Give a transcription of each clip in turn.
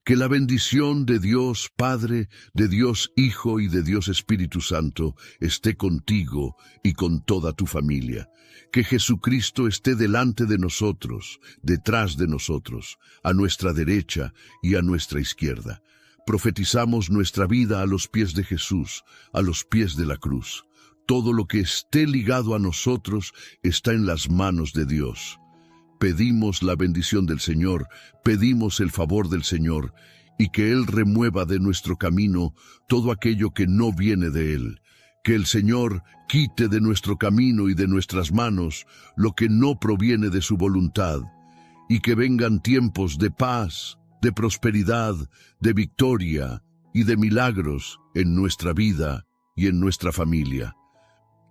Que la bendición de Dios Padre, de Dios Hijo y de Dios Espíritu Santo esté contigo y con toda tu familia. Que Jesucristo esté delante de nosotros, detrás de nosotros, a nuestra derecha y a nuestra izquierda. Profetizamos nuestra vida a los pies de Jesús, a los pies de la cruz. Todo lo que esté ligado a nosotros está en las manos de Dios. Pedimos la bendición del Señor, pedimos el favor del Señor, y que Él remueva de nuestro camino todo aquello que no viene de Él. Que el Señor quite de nuestro camino y de nuestras manos lo que no proviene de su voluntad, y que vengan tiempos de paz, de prosperidad, de victoria y de milagros en nuestra vida y en nuestra familia.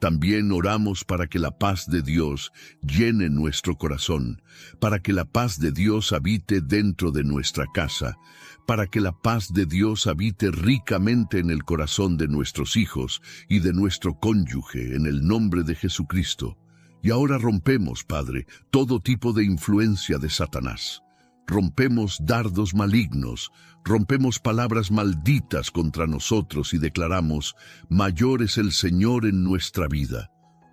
También oramos para que la paz de Dios llene nuestro corazón, para que la paz de Dios habite dentro de nuestra casa, para que la paz de Dios habite ricamente en el corazón de nuestros hijos y de nuestro cónyuge, en el nombre de Jesucristo. Y ahora rompemos, Padre, todo tipo de influencia de Satanás. Rompemos dardos malignos, rompemos palabras malditas contra nosotros y declaramos: mayor es el Señor en nuestra vida.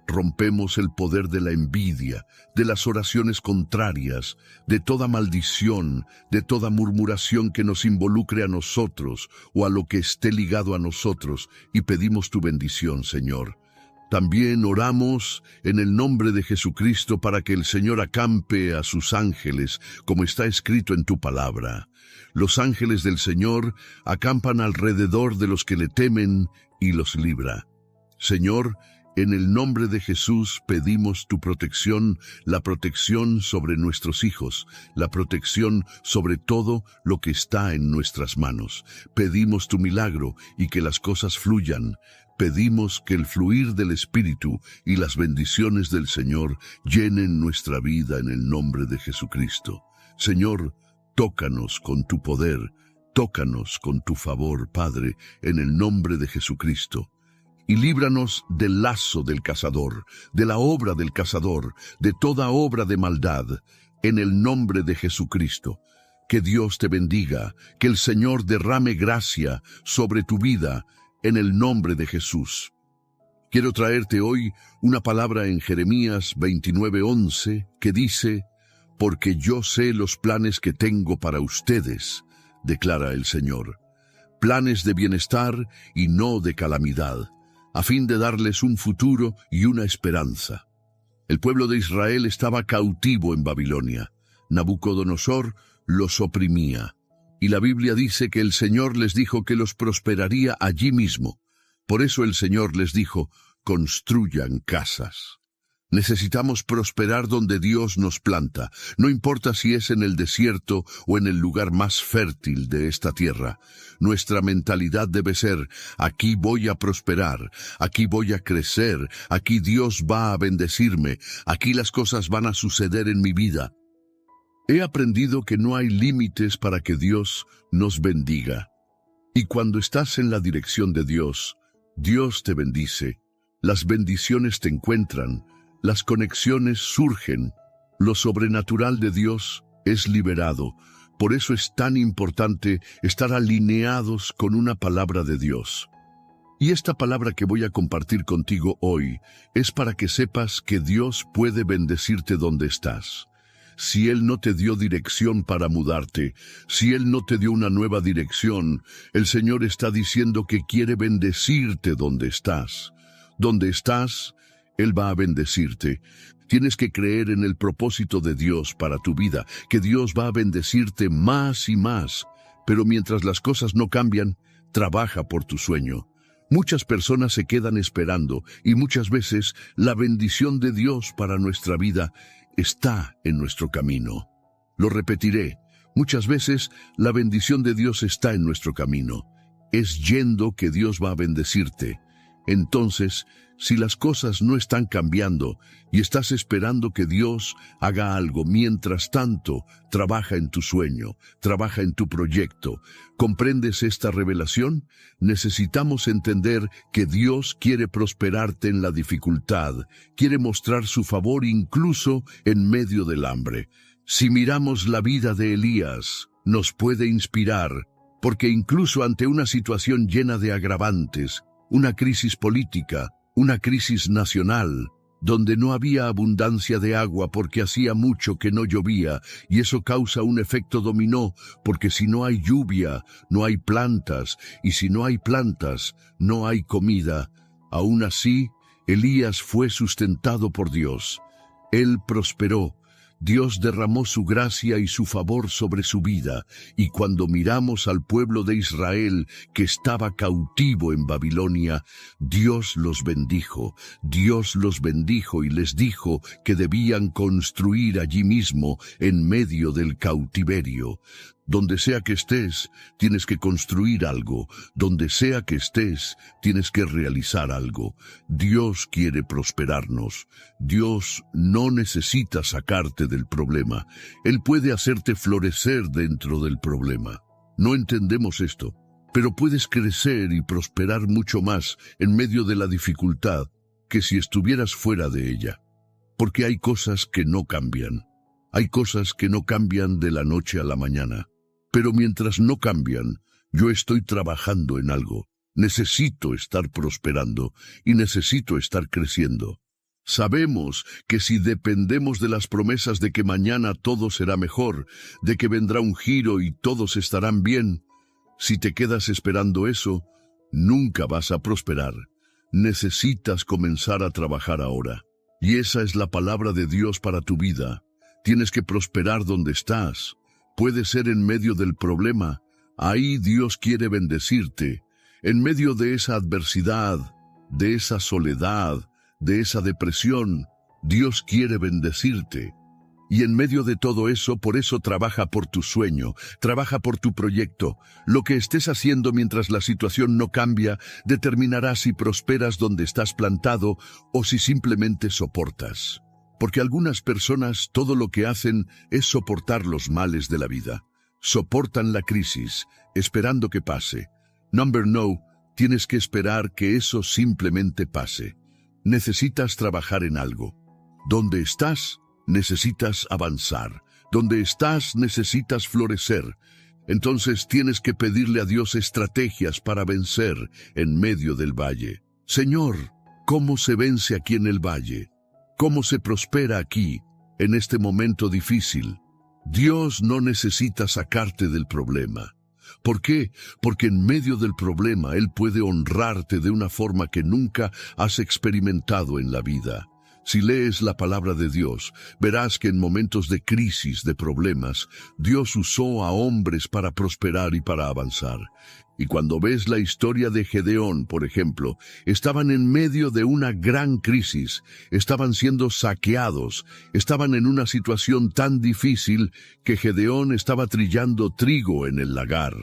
Rompemos el poder de la envidia, de las oraciones contrarias, de toda maldición, de toda murmuración que nos involucre a nosotros o a lo que esté ligado a nosotros, y pedimos tu bendición, Señor. También oramos en el nombre de Jesucristo para que el Señor acampe a sus ángeles, como está escrito en tu palabra. Los ángeles del Señor acampan alrededor de los que le temen y los libra. Señor, en el nombre de Jesús pedimos tu protección, la protección sobre nuestros hijos, la protección sobre todo lo que está en nuestras manos. Pedimos tu milagro y que las cosas fluyan. Pedimos que el fluir del Espíritu y las bendiciones del Señor llenen nuestra vida en el nombre de Jesucristo. Señor, tócanos con tu poder, tócanos con tu favor, Padre, en el nombre de Jesucristo. Y líbranos del lazo del cazador, de la obra del cazador, de toda obra de maldad, en el nombre de Jesucristo. Que Dios te bendiga, que el Señor derrame gracia sobre tu vida, en el nombre de Jesús. Quiero traerte hoy una palabra en Jeremías 29:11 que dice: porque yo sé los planes que tengo para ustedes, declara el Señor, planes de bienestar y no de calamidad, a fin de darles un futuro y una esperanza. El pueblo de Israel estaba cautivo en Babilonia. Nabucodonosor los oprimía. Y la Biblia dice que el Señor les dijo que los prosperaría allí mismo. Por eso el Señor les dijo: construyan casas. Necesitamos prosperar donde Dios nos planta, no importa si es en el desierto o en el lugar más fértil de esta tierra. Nuestra mentalidad debe ser: aquí voy a prosperar, aquí voy a crecer, aquí Dios va a bendecirme, aquí las cosas van a suceder en mi vida. He aprendido que no hay límites para que Dios nos bendiga. Y cuando estás en la dirección de Dios, Dios te bendice, las bendiciones te encuentran, las conexiones surgen, lo sobrenatural de Dios es liberado. Por eso es tan importante estar alineados con una palabra de Dios. Y esta palabra que voy a compartir contigo hoy es para que sepas que Dios puede bendecirte donde estás. Si Él no te dio dirección para mudarte, si Él no te dio una nueva dirección, el Señor está diciendo que quiere bendecirte donde estás. Donde estás, Él va a bendecirte. Tienes que creer en el propósito de Dios para tu vida, que Dios va a bendecirte más y más. Pero mientras las cosas no cambian, trabaja por tu sueño. Muchas personas se quedan esperando y muchas veces la bendición de Dios para nuestra vida está en nuestro camino. Lo repetiré, muchas veces la bendición de Dios está en nuestro camino. Es yendo que Dios va a bendecirte. Entonces, si las cosas no están cambiando y estás esperando que Dios haga algo, mientras tanto, trabaja en tu sueño, trabaja en tu proyecto. ¿Comprendes esta revelación? Necesitamos entender que Dios quiere prosperarte en la dificultad, quiere mostrar su favor incluso en medio del hambre. Si miramos la vida de Elías, nos puede inspirar, porque incluso ante una situación llena de agravantes, una crisis política, una crisis nacional, donde no había abundancia de agua porque hacía mucho que no llovía, y eso causa un efecto dominó, porque si no hay lluvia, no hay plantas, y si no hay plantas, no hay comida. Aún así, Elías fue sustentado por Dios. Él prosperó. Dios derramó su gracia y su favor sobre su vida, y cuando miramos al pueblo de Israel que estaba cautivo en Babilonia, Dios los bendijo y les dijo que debían construir allí mismo en medio del cautiverio. Donde sea que estés, tienes que construir algo. Donde sea que estés, tienes que realizar algo. Dios quiere prosperarnos. Dios no necesita sacarte del problema. Él puede hacerte florecer dentro del problema. No entendemos esto, pero puedes crecer y prosperar mucho más en medio de la dificultad que si estuvieras fuera de ella. Porque hay cosas que no cambian. Hay cosas que no cambian de la noche a la mañana. Pero mientras no cambian, yo estoy trabajando en algo. Necesito estar prosperando y necesito estar creciendo. Sabemos que si dependemos de las promesas de que mañana todo será mejor, de que vendrá un giro y todos estarán bien, si te quedas esperando eso, nunca vas a prosperar. Necesitas comenzar a trabajar ahora. Y esa es la palabra de Dios para tu vida. Tienes que prosperar donde estás. Puede ser en medio del problema. Ahí Dios quiere bendecirte. En medio de esa adversidad, de esa soledad, de esa depresión, Dios quiere bendecirte. Y en medio de todo eso, por eso trabaja por tu sueño, trabaja por tu proyecto. Lo que estés haciendo mientras la situación no cambia, determinará si prosperas donde estás plantado o si simplemente soportas. Porque algunas personas todo lo que hacen es soportar los males de la vida. Soportan la crisis, esperando que pase. Number no, tienes que esperar que eso simplemente pase. Necesitas trabajar en algo. Donde estás, necesitas avanzar. Donde estás, necesitas florecer. Entonces tienes que pedirle a Dios estrategias para vencer en medio del valle. Señor, ¿cómo se vence aquí en el valle? ¿Cómo se prospera aquí, en este momento difícil? Dios no necesita sacarte del problema. ¿Por qué? Porque en medio del problema Él puede honrarte de una forma que nunca has experimentado en la vida. Si lees la palabra de Dios, verás que en momentos de crisis, de problemas, Dios usó a hombres para prosperar y para avanzar. Y cuando ves la historia de Gedeón, por ejemplo, estaban en medio de una gran crisis, estaban siendo saqueados, estaban en una situación tan difícil que Gedeón estaba trillando trigo en el lagar.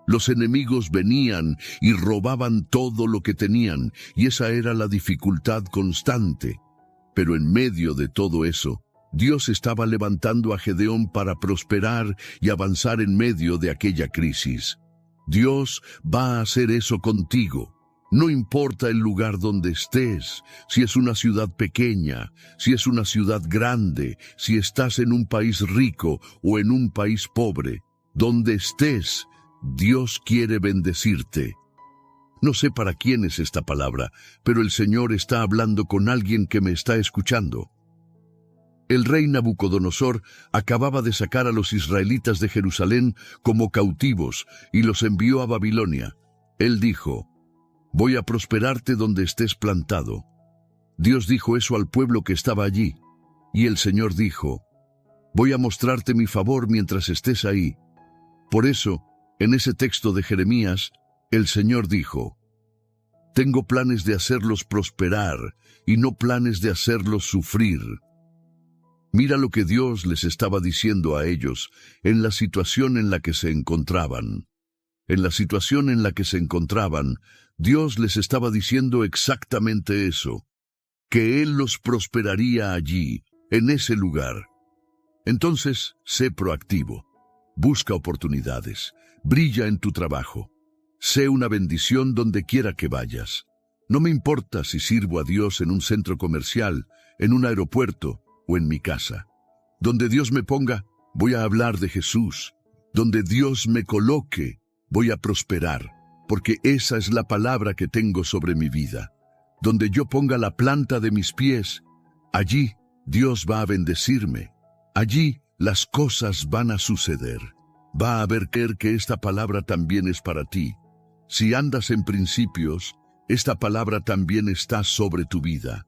Los enemigos venían y robaban todo lo que tenían, y esa era la dificultad constante. Pero en medio de todo eso, Dios estaba levantando a Gedeón para prosperar y avanzar en medio de aquella crisis. Dios va a hacer eso contigo. No importa el lugar donde estés, si es una ciudad pequeña, si es una ciudad grande, si estás en un país rico o en un país pobre. Donde estés, Dios quiere bendecirte. No sé para quién es esta palabra, pero el Señor está hablando con alguien que me está escuchando. El rey Nabucodonosor acababa de sacar a los israelitas de Jerusalén como cautivos y los envió a Babilonia. Él dijo, «Voy a prosperarte donde estés plantado». Dios dijo eso al pueblo que estaba allí. Y el Señor dijo, «Voy a mostrarte mi favor mientras estés ahí». Por eso, en ese texto de Jeremías, el Señor dijo, «Tengo planes de hacerlos prosperar y no planes de hacerlos sufrir». Mira lo que Dios les estaba diciendo a ellos en la situación en la que se encontraban. En la situación en la que se encontraban, Dios les estaba diciendo exactamente eso, que Él los prosperaría allí, en ese lugar. Entonces, sé proactivo, busca oportunidades, brilla en tu trabajo, sé una bendición donde quiera que vayas. No me importa si sirvo a Dios en un centro comercial, en un aeropuerto, o en mi casa. Donde Dios me ponga, voy a hablar de Jesús. Donde Dios me coloque, voy a prosperar, porque esa es la palabra que tengo sobre mi vida. Donde yo ponga la planta de mis pies, allí Dios va a bendecirme. Allí las cosas van a suceder. Va a ver que esta palabra también es para ti. Si andas en principios, esta palabra también está sobre tu vida.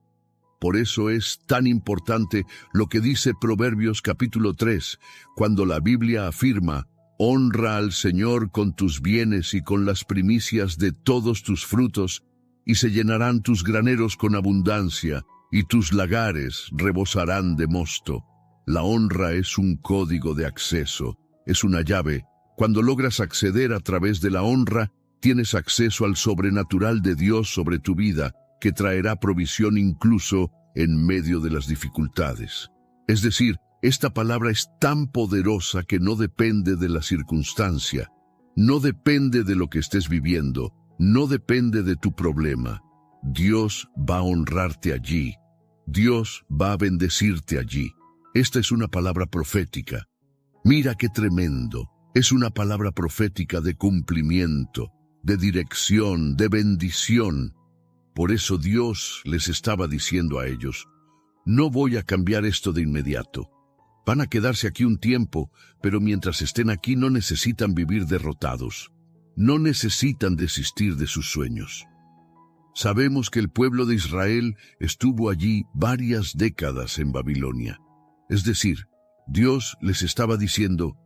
Por eso es tan importante lo que dice Proverbios capítulo 3, cuando la Biblia afirma: honra al Señor con tus bienes y con las primicias de todos tus frutos, y se llenarán tus graneros con abundancia, y tus lagares rebosarán de mosto. La honra es un código de acceso, es una llave. Cuando logras acceder a través de la honra, tienes acceso al sobrenatural de Dios sobre tu vida, que traerá provisión incluso en medio de las dificultades. Es decir, esta palabra es tan poderosa que no depende de la circunstancia, no depende de lo que estés viviendo, no depende de tu problema. Dios va a honrarte allí. Dios va a bendecirte allí. Esta es una palabra profética. Mira qué tremendo. Es una palabra profética de cumplimiento, de dirección, de bendición. Por eso Dios les estaba diciendo a ellos: no voy a cambiar esto de inmediato. Van a quedarse aquí un tiempo, pero mientras estén aquí no necesitan vivir derrotados. No necesitan desistir de sus sueños. Sabemos que el pueblo de Israel estuvo allí varias décadas en Babilonia. Es decir, Dios les estaba diciendo: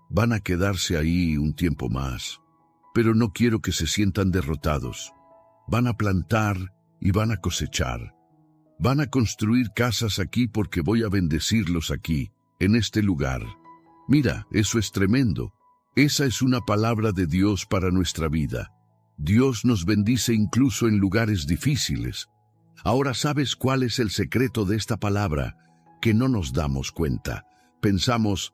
van a quedarse ahí un tiempo más, pero no quiero que se sientan derrotados. Van a plantar y van a cosechar. Van a construir casas aquí porque voy a bendecirlos aquí, en este lugar. Mira, eso es tremendo. Esa es una palabra de Dios para nuestra vida. Dios nos bendice incluso en lugares difíciles. Ahora, ¿sabes cuál es el secreto de esta palabra? Que no nos damos cuenta. Pensamos: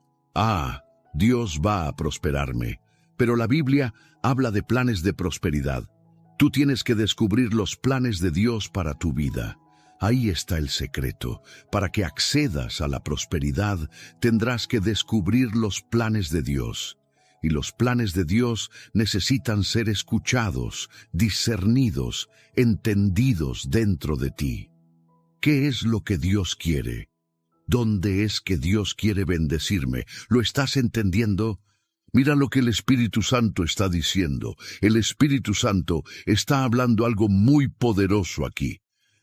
Dios va a prosperarme. Pero la Biblia habla de planes de prosperidad. Tú tienes que descubrir los planes de Dios para tu vida. Ahí está el secreto. Para que accedas a la prosperidad, tendrás que descubrir los planes de Dios. Y los planes de Dios necesitan ser escuchados, discernidos, entendidos dentro de ti. ¿Qué es lo que Dios quiere? ¿Dónde es que Dios quiere bendecirme? ¿Lo estás entendiendo? Mira lo que el Espíritu Santo está diciendo. El Espíritu Santo está hablando algo muy poderoso aquí.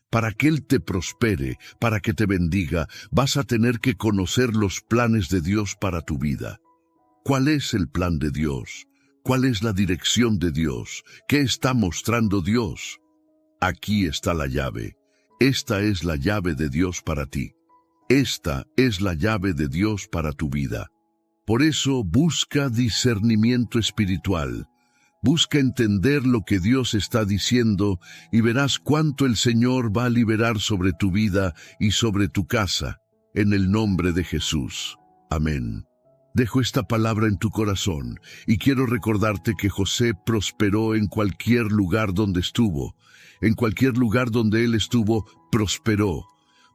Para que Él te prospere, para que te bendiga, vas a tener que conocer los planes de Dios para tu vida. ¿Cuál es el plan de Dios? ¿Cuál es la dirección de Dios? ¿Qué está mostrando Dios? Aquí está la llave. Esta es la llave de Dios para ti. Esta es la llave de Dios para tu vida. Por eso busca discernimiento espiritual. Busca entender lo que Dios está diciendo y verás cuánto el Señor va a liberar sobre tu vida y sobre tu casa, en el nombre de Jesús. Amén. Dejo esta palabra en tu corazón y quiero recordarte que José prosperó en cualquier lugar donde estuvo. En cualquier lugar donde él estuvo, prosperó.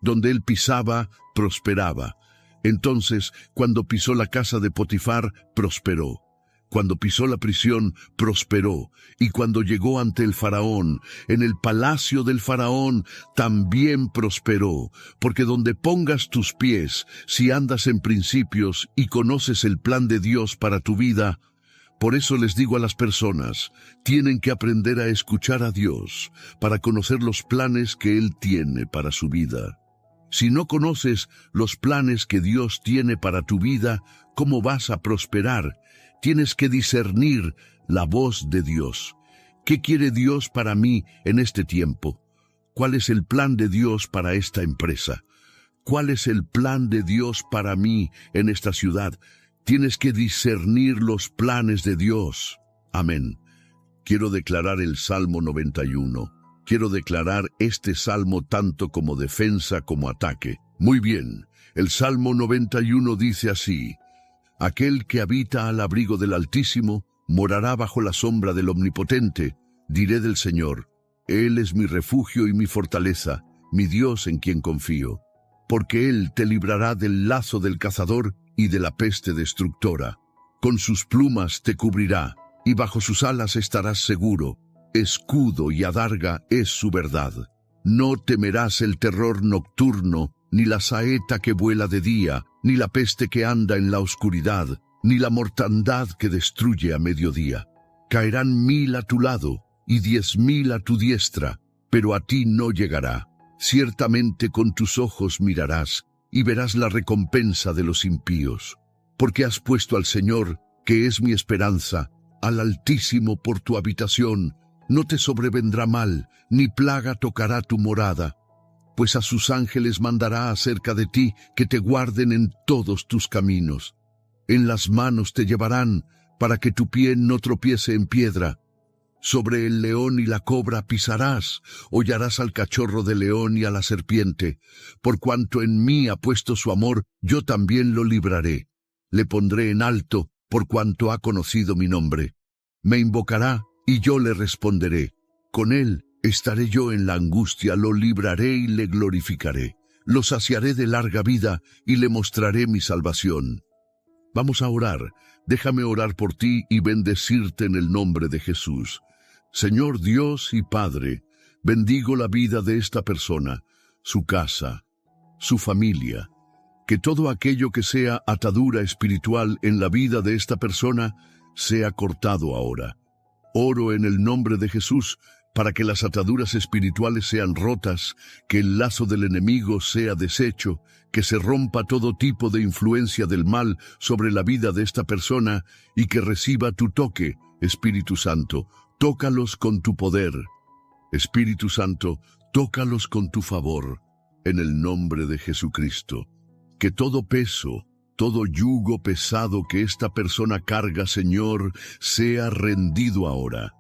Donde él pisaba, prosperaba. Entonces, cuando pisó la casa de Potifar, prosperó. Cuando pisó la prisión, prosperó. Y cuando llegó ante el faraón, en el palacio del faraón, también prosperó. Porque donde pongas tus pies, si andas en principios y conoces el plan de Dios para tu vida, por eso les digo a las personas, tienen que aprender a escuchar a Dios para conocer los planes que Él tiene para su vida. Si no conoces los planes que Dios tiene para tu vida, ¿cómo vas a prosperar? Tienes que discernir la voz de Dios. ¿Qué quiere Dios para mí en este tiempo? ¿Cuál es el plan de Dios para esta empresa? ¿Cuál es el plan de Dios para mí en esta ciudad? Tienes que discernir los planes de Dios. Amén. Quiero declarar el Salmo 91. Quiero declarar este salmo tanto como defensa como ataque. Muy bien, el Salmo 91 dice así: aquel que habita al abrigo del Altísimo morará bajo la sombra del Omnipotente. Diré del Señor: Él es mi refugio y mi fortaleza, mi Dios en quien confío. Porque Él te librará del lazo del cazador y de la peste destructora. con sus plumas te cubrirá, y bajo sus alas estarás seguro. Escudo y adarga es su verdad. No temerás el terror nocturno, ni la saeta que vuela de día, ni la peste que anda en la oscuridad, ni la mortandad que destruye a mediodía. Caerán 1000 a tu lado, y 10.000 a tu diestra, pero a ti no llegará. Ciertamente con tus ojos mirarás, y verás la recompensa de los impíos. Porque has puesto al Señor, que es mi esperanza, al Altísimo por tu habitación. No te sobrevendrá mal, ni plaga tocará tu morada. Pues a sus ángeles mandará acerca de ti, que te guarden en todos tus caminos. En las manos te llevarán, para que tu pie no tropiece en piedra. Sobre el león y la cobra pisarás, hollarás al cachorro de león y a la serpiente. Por cuanto en mí ha puesto su amor, yo también lo libraré. Le pondré en alto, por cuanto ha conocido mi nombre. Me invocará, y yo le responderé. Con él estaré yo en la angustia, lo libraré y le glorificaré. Lo saciaré de larga vida, y le mostraré mi salvación. Vamos a orar. Déjame orar por ti y bendecirte en el nombre de Jesús. Señor Dios y Padre, bendigo la vida de esta persona, su casa, su familia. Que todo aquello que sea atadura espiritual en la vida de esta persona sea cortado ahora. Oro en el nombre de Jesús para que las ataduras espirituales sean rotas, que el lazo del enemigo sea deshecho, que se rompa todo tipo de influencia del mal sobre la vida de esta persona y que reciba tu toque, Espíritu Santo. Tócalos con tu poder. Espíritu Santo, tócalos con tu favor, en el nombre de Jesucristo. Que todo peso, todo yugo pesado que esta persona carga, Señor, sea rendido ahora.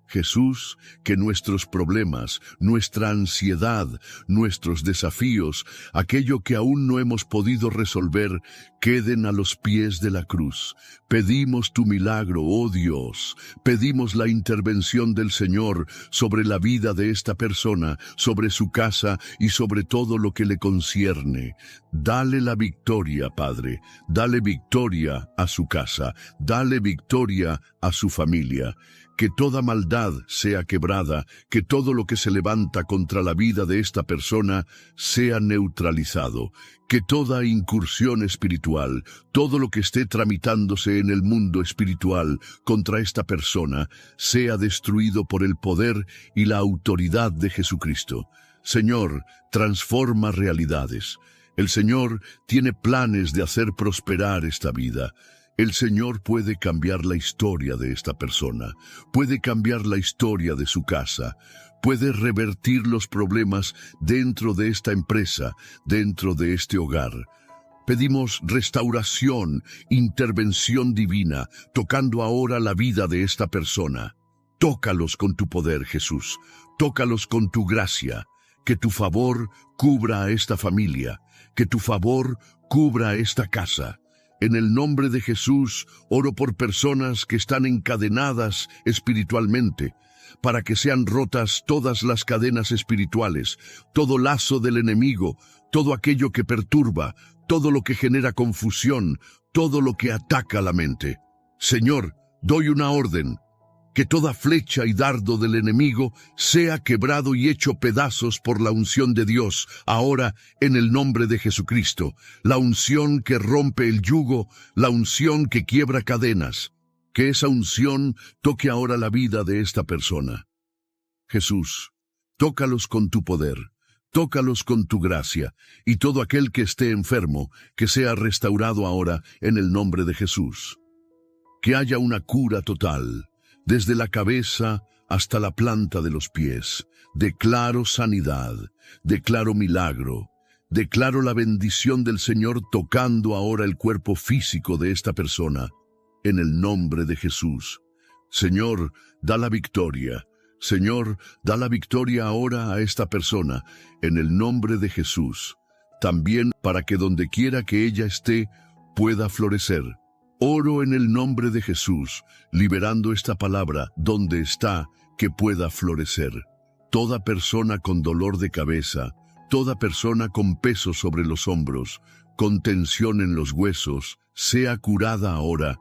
Jesús, que nuestros problemas, nuestra ansiedad, nuestros desafíos, aquello que aún no hemos podido resolver, queden a los pies de la cruz. Pedimos tu milagro, oh Dios. Pedimos la intervención del Señor sobre la vida de esta persona, sobre su casa y sobre todo lo que le concierne. Dale la victoria, Padre. Dale victoria a su casa. Dale victoria a su familia. Que toda maldad sea quebrada, que todo lo que se levanta contra la vida de esta persona sea neutralizado, que toda incursión espiritual, todo lo que esté tramitándose en el mundo espiritual contra esta persona, sea destruido por el poder y la autoridad de Jesucristo. Señor, transforma realidades. El Señor tiene planes de hacer prosperar esta vida. El Señor puede cambiar la historia de esta persona, puede cambiar la historia de su casa, puede revertir los problemas dentro de esta empresa, dentro de este hogar. Pedimos restauración, intervención divina, tocando ahora la vida de esta persona. Tócalos con tu poder, Jesús, tócalos con tu gracia, que tu favor cubra a esta familia, que tu favor cubra a esta casa. En el nombre de Jesús, oro por personas que están encadenadas espiritualmente, para que sean rotas todas las cadenas espirituales, todo lazo del enemigo, todo aquello que perturba, todo lo que genera confusión, todo lo que ataca la mente. Señor, doy una orden. Que toda flecha y dardo del enemigo sea quebrado y hecho pedazos por la unción de Dios, ahora en el nombre de Jesucristo, la unción que rompe el yugo, la unción que quiebra cadenas. Que esa unción toque ahora la vida de esta persona. Jesús, tócalos con tu poder, tócalos con tu gracia, y todo aquel que esté enfermo, que sea restaurado ahora en el nombre de Jesús. Que haya una cura total. Desde la cabeza hasta la planta de los pies, declaro sanidad, declaro milagro, declaro la bendición del Señor tocando ahora el cuerpo físico de esta persona, en el nombre de Jesús. Señor, da la victoria. Señor, da la victoria ahora a esta persona, en el nombre de Jesús. También para que donde quiera que ella esté, pueda florecer. Oro en el nombre de Jesús, liberando esta palabra donde está, que pueda florecer. Toda persona con dolor de cabeza, toda persona con peso sobre los hombros, con tensión en los huesos, sea curada ahora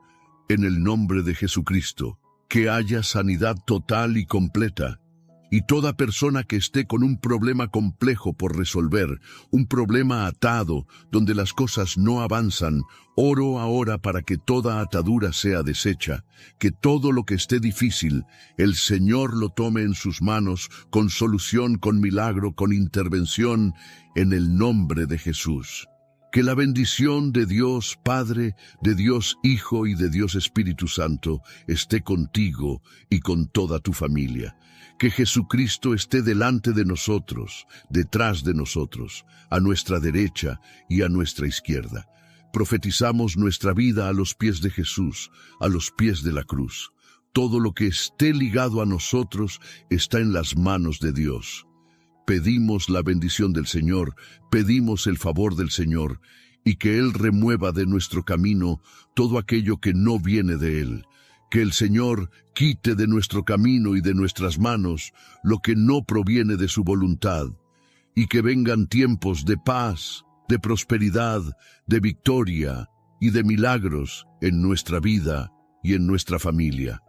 en el nombre de Jesucristo, que haya sanidad total y completa. Y toda persona que esté con un problema complejo por resolver, un problema atado, donde las cosas no avanzan, oro ahora para que toda atadura sea deshecha, que todo lo que esté difícil, el Señor lo tome en sus manos, con solución, con milagro, con intervención, en el nombre de Jesús. Que la bendición de Dios Padre, de Dios Hijo y de Dios Espíritu Santo esté contigo y con toda tu familia. Que Jesucristo esté delante de nosotros, detrás de nosotros, a nuestra derecha y a nuestra izquierda. Profetizamos nuestra vida a los pies de Jesús, a los pies de la cruz. Todo lo que esté ligado a nosotros está en las manos de Dios. Pedimos la bendición del Señor, pedimos el favor del Señor, y que Él remueva de nuestro camino todo aquello que no viene de Él. Que el Señor quite de nuestro camino y de nuestras manos lo que no proviene de su voluntad, y que vengan tiempos de paz, de prosperidad, de victoria y de milagros en nuestra vida y en nuestra familia.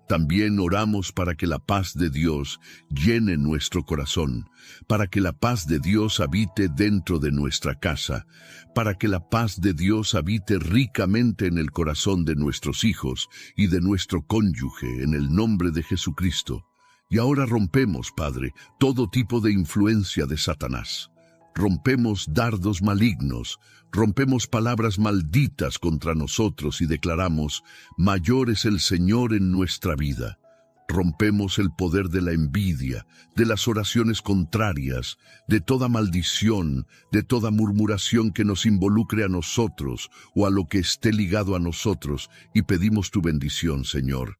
También oramos para que la paz de Dios llene nuestro corazón, para que la paz de Dios habite dentro de nuestra casa, para que la paz de Dios habite ricamente en el corazón de nuestros hijos y de nuestro cónyuge, en el nombre de Jesucristo. Y ahora rompemos, Padre, todo tipo de influencia de Satanás. Rompemos dardos malignos, rompemos palabras malditas contra nosotros y declaramos: mayor es el Señor en nuestra vida. Rompemos el poder de la envidia, de las oraciones contrarias, de toda maldición, de toda murmuración que nos involucre a nosotros o a lo que esté ligado a nosotros, y pedimos tu bendición, Señor.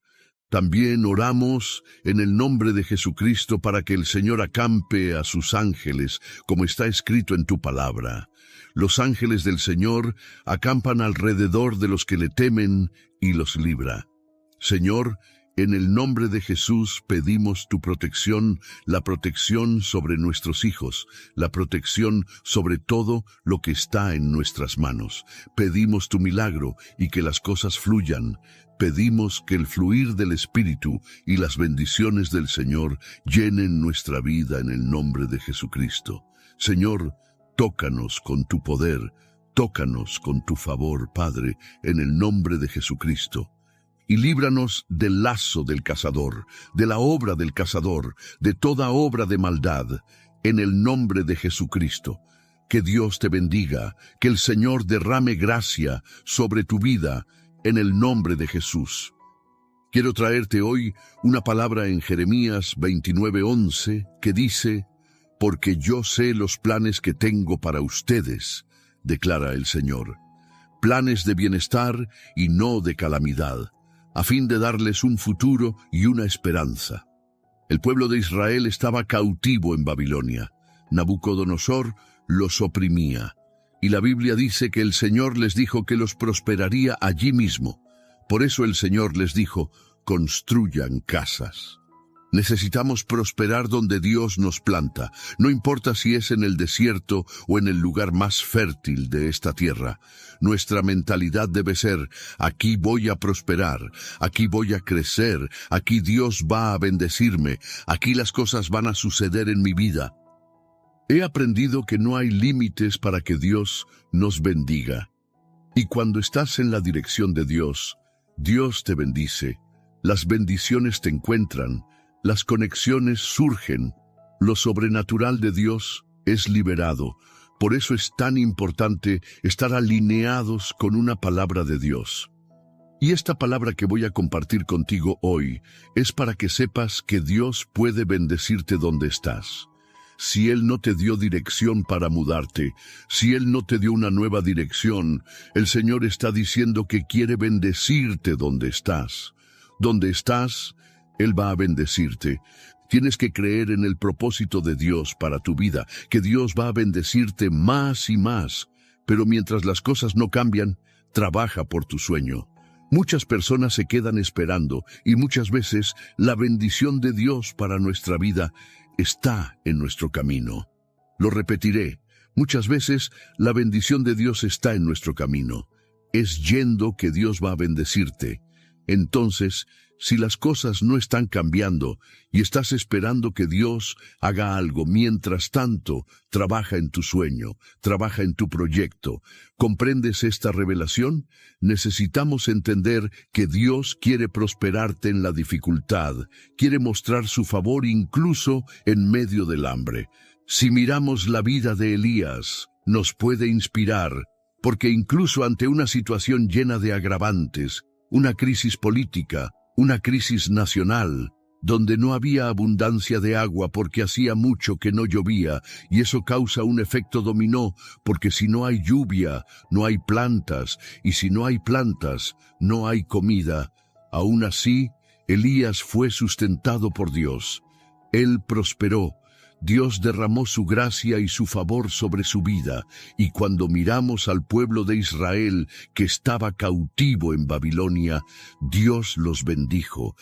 También oramos en el nombre de Jesucristo para que el Señor acampe a sus ángeles, como está escrito en tu palabra. Los ángeles del Señor acampan alrededor de los que le temen y los libra. Señor, en el nombre de Jesús pedimos tu protección, la protección sobre nuestros hijos, la protección sobre todo lo que está en nuestras manos. Pedimos tu milagro y que las cosas fluyan. Pedimos que el fluir del Espíritu y las bendiciones del Señor llenen nuestra vida en el nombre de Jesucristo. Señor, tócanos con tu poder, tócanos con tu favor, Padre, en el nombre de Jesucristo. Y líbranos del lazo del cazador, de la obra del cazador, de toda obra de maldad, en el nombre de Jesucristo. Que Dios te bendiga, que el Señor derrame gracia sobre tu vida, en el nombre de Jesús. Quiero traerte hoy una palabra en Jeremías 29:11 que dice: porque yo sé los planes que tengo para ustedes, declara el Señor, planes de bienestar y no de calamidad, a fin de darles un futuro y una esperanza. El pueblo de Israel estaba cautivo en Babilonia. Nabucodonosor los oprimía. Y la Biblia dice que el Señor les dijo que los prosperaría allí mismo. Por eso el Señor les dijo: construyan casas. Necesitamos prosperar donde Dios nos planta, no importa si es en el desierto o en el lugar más fértil de esta tierra. Nuestra mentalidad debe ser: aquí voy a prosperar, aquí voy a crecer, aquí Dios va a bendecirme, aquí las cosas van a suceder en mi vida. He aprendido que no hay límites para que Dios nos bendiga. Y cuando estás en la dirección de Dios, Dios te bendice, las bendiciones te encuentran, las conexiones surgen, lo sobrenatural de Dios es liberado. Por eso es tan importante estar alineados con una palabra de Dios. Y esta palabra que voy a compartir contigo hoy es para que sepas que Dios puede bendecirte donde estás. Si Él no te dio dirección para mudarte, si Él no te dio una nueva dirección, el Señor está diciendo que quiere bendecirte donde estás. Donde estás, Él va a bendecirte. Tienes que creer en el propósito de Dios para tu vida, que Dios va a bendecirte más y más. Pero mientras las cosas no cambian, trabaja por tu sueño. Muchas personas se quedan esperando y muchas veces la bendición de Dios para nuestra vida está en nuestro camino. Lo repetiré, muchas veces la bendición de Dios está en nuestro camino. es yendo que Dios va a bendecirte. Entonces, si las cosas no están cambiando y estás esperando que Dios haga algo, mientras tanto, trabaja en tu sueño, trabaja en tu proyecto. ¿Comprendes esta revelación? Necesitamos entender que Dios quiere prosperarte en la dificultad, quiere mostrar su favor incluso en medio del hambre. Si miramos la vida de Elías, nos puede inspirar, porque incluso ante una situación llena de agravantes, una crisis política, una crisis nacional, donde no había abundancia de agua porque hacía mucho que no llovía, y eso causa un efecto dominó, porque si no hay lluvia, no hay plantas, y si no hay plantas, no hay comida. Aún así, Elías fue sustentado por Dios. Él prosperó. Dios derramó su gracia y su favor sobre su vida, y cuando miramos al pueblo de Israel que estaba cautivo en Babilonia, Dios los bendijo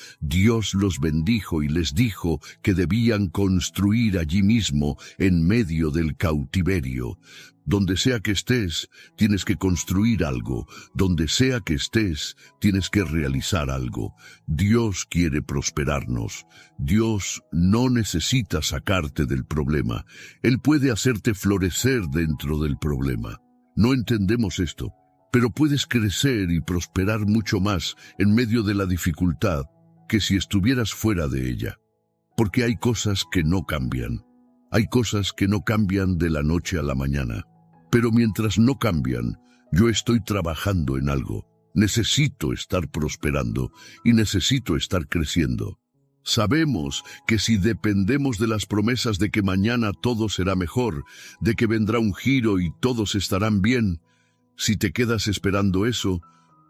y les dijo que debían construir allí mismo en medio del cautiverio. Donde sea que estés, tienes que construir algo. Donde sea que estés, tienes que realizar algo. Dios quiere prosperarnos. Dios no necesita sacarte del problema. Él puede hacerte florecer dentro del problema. No entendemos esto, pero puedes crecer y prosperar mucho más en medio de la dificultad que si estuvieras fuera de ella. Porque hay cosas que no cambian. Hay cosas que no cambian de la noche a la mañana. Pero mientras no cambian, yo estoy trabajando en algo. Necesito estar prosperando y necesito estar creciendo. Sabemos que si dependemos de las promesas de que mañana todo será mejor, de que vendrá un giro y todos estarán bien, si te quedas esperando eso,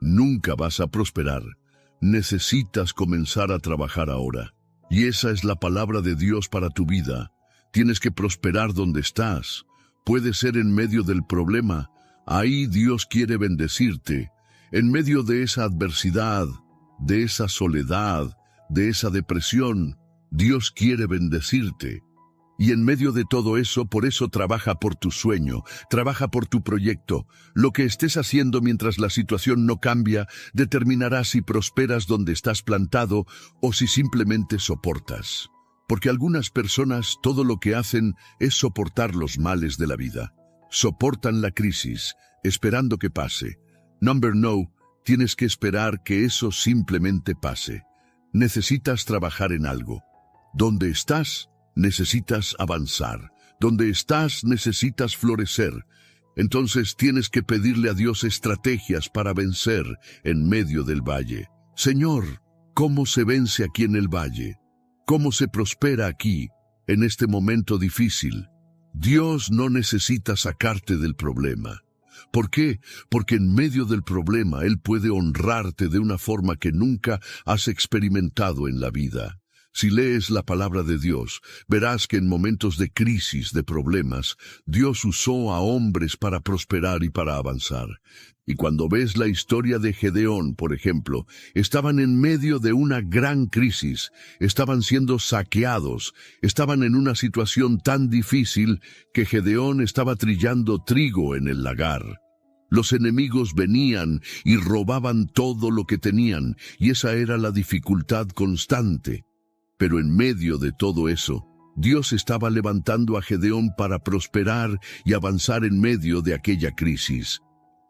nunca vas a prosperar. Necesitas comenzar a trabajar ahora. Y esa es la palabra de Dios para tu vida. Tienes que prosperar donde estás. Puede ser en medio del problema. Ahí Dios quiere bendecirte. En medio de esa adversidad, de esa soledad, de esa depresión, Dios quiere bendecirte. Y en medio de todo eso, por eso trabaja por tu sueño, trabaja por tu proyecto. Lo que estés haciendo mientras la situación no cambia, determinará si prosperas donde estás plantado o si simplemente soportas. Porque algunas personas todo lo que hacen es soportar los males de la vida. Soportan la crisis, esperando que pase. No, tienes que esperar que eso simplemente pase. Necesitas trabajar en algo. Donde estás, necesitas avanzar. Donde estás, necesitas florecer. Entonces tienes que pedirle a Dios estrategias para vencer en medio del valle. Señor, ¿cómo se vence aquí en el valle? ¿Cómo se prospera aquí, en este momento difícil? Dios no necesita sacarte del problema. ¿Por qué? Porque en medio del problema Él puede honrarte de una forma que nunca has experimentado en la vida. Si lees la palabra de Dios, verás que en momentos de crisis, de problemas, Dios usó a hombres para prosperar y para avanzar. Y cuando ves la historia de Gedeón, por ejemplo, estaban en medio de una gran crisis, estaban siendo saqueados, estaban en una situación tan difícil que Gedeón estaba trillando trigo en el lagar. Los enemigos venían y robaban todo lo que tenían, y esa era la dificultad constante. Pero en medio de todo eso, Dios estaba levantando a Gedeón para prosperar y avanzar en medio de aquella crisis.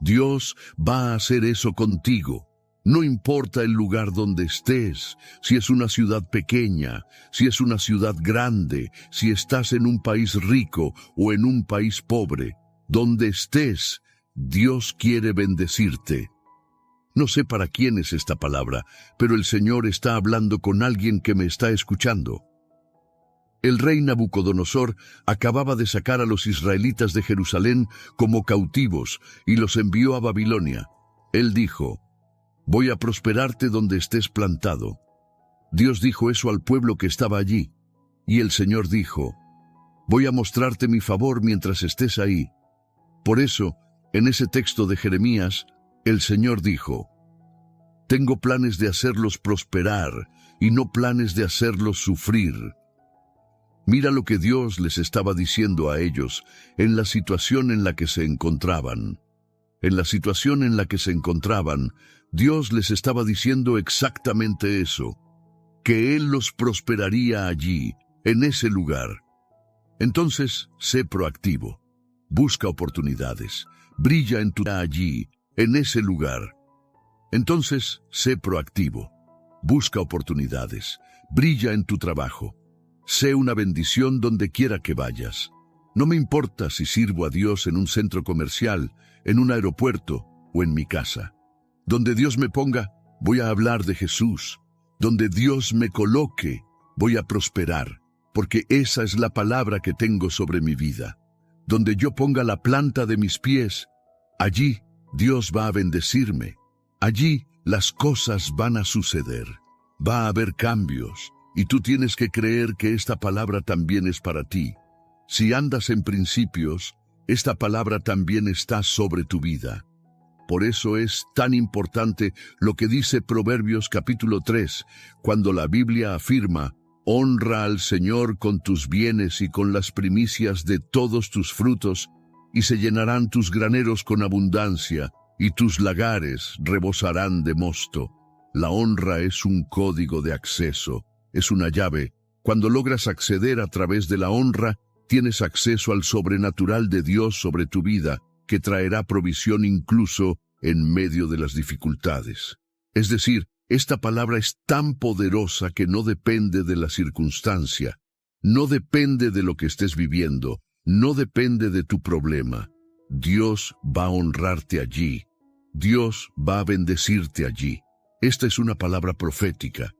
Dios va a hacer eso contigo. No importa el lugar donde estés, si es una ciudad pequeña, si es una ciudad grande, si estás en un país rico o en un país pobre. Donde estés, Dios quiere bendecirte. No sé para quién es esta palabra, pero el Señor está hablando con alguien que me está escuchando. El rey Nabucodonosor acababa de sacar a los israelitas de Jerusalén como cautivos y los envió a Babilonia. Él dijo, «Voy a prosperarte donde estés plantado». Dios dijo eso al pueblo que estaba allí. Y el Señor dijo, «Voy a mostrarte mi favor mientras estés ahí». Por eso, en ese texto de Jeremías, el Señor dijo, «Tengo planes de hacerlos prosperar y no planes de hacerlos sufrir». Mira lo que Dios les estaba diciendo a ellos en la situación en la que se encontraban. En la situación en la que se encontraban, Dios les estaba diciendo exactamente eso, que Él los prosperaría allí, en ese lugar. Entonces, sé proactivo. Busca oportunidades. Brilla en tu allí, en ese lugar. Entonces, sé proactivo. Busca oportunidades. Brilla en tu trabajo. Sé una bendición donde quiera que vayas. No me importa si sirvo a Dios en un centro comercial, en un aeropuerto o en mi casa. Donde Dios me ponga, voy a hablar de Jesús. Donde Dios me coloque, voy a prosperar, porque esa es la palabra que tengo sobre mi vida. Donde yo ponga la planta de mis pies, allí Dios va a bendecirme. Allí las cosas van a suceder. Va a haber cambios, y tú tienes que creer que esta palabra también es para ti. Si andas en principios, esta palabra también está sobre tu vida. Por eso es tan importante lo que dice Proverbios capítulo 3, cuando la Biblia afirma: honra al Señor con tus bienes y con las primicias de todos tus frutos, y se llenarán tus graneros con abundancia, y tus lagares rebosarán de mosto. La honra es un código de acceso, es una llave. Cuando logras acceder a través de la honra, tienes acceso al sobrenatural de Dios sobre tu vida, que traerá provisión incluso en medio de las dificultades. Es decir, esta palabra es tan poderosa que no depende de la circunstancia, no depende de lo que estés viviendo, no depende de tu problema. Dios va a honrarte allí. Dios va a bendecirte allí. Esta es una palabra profética.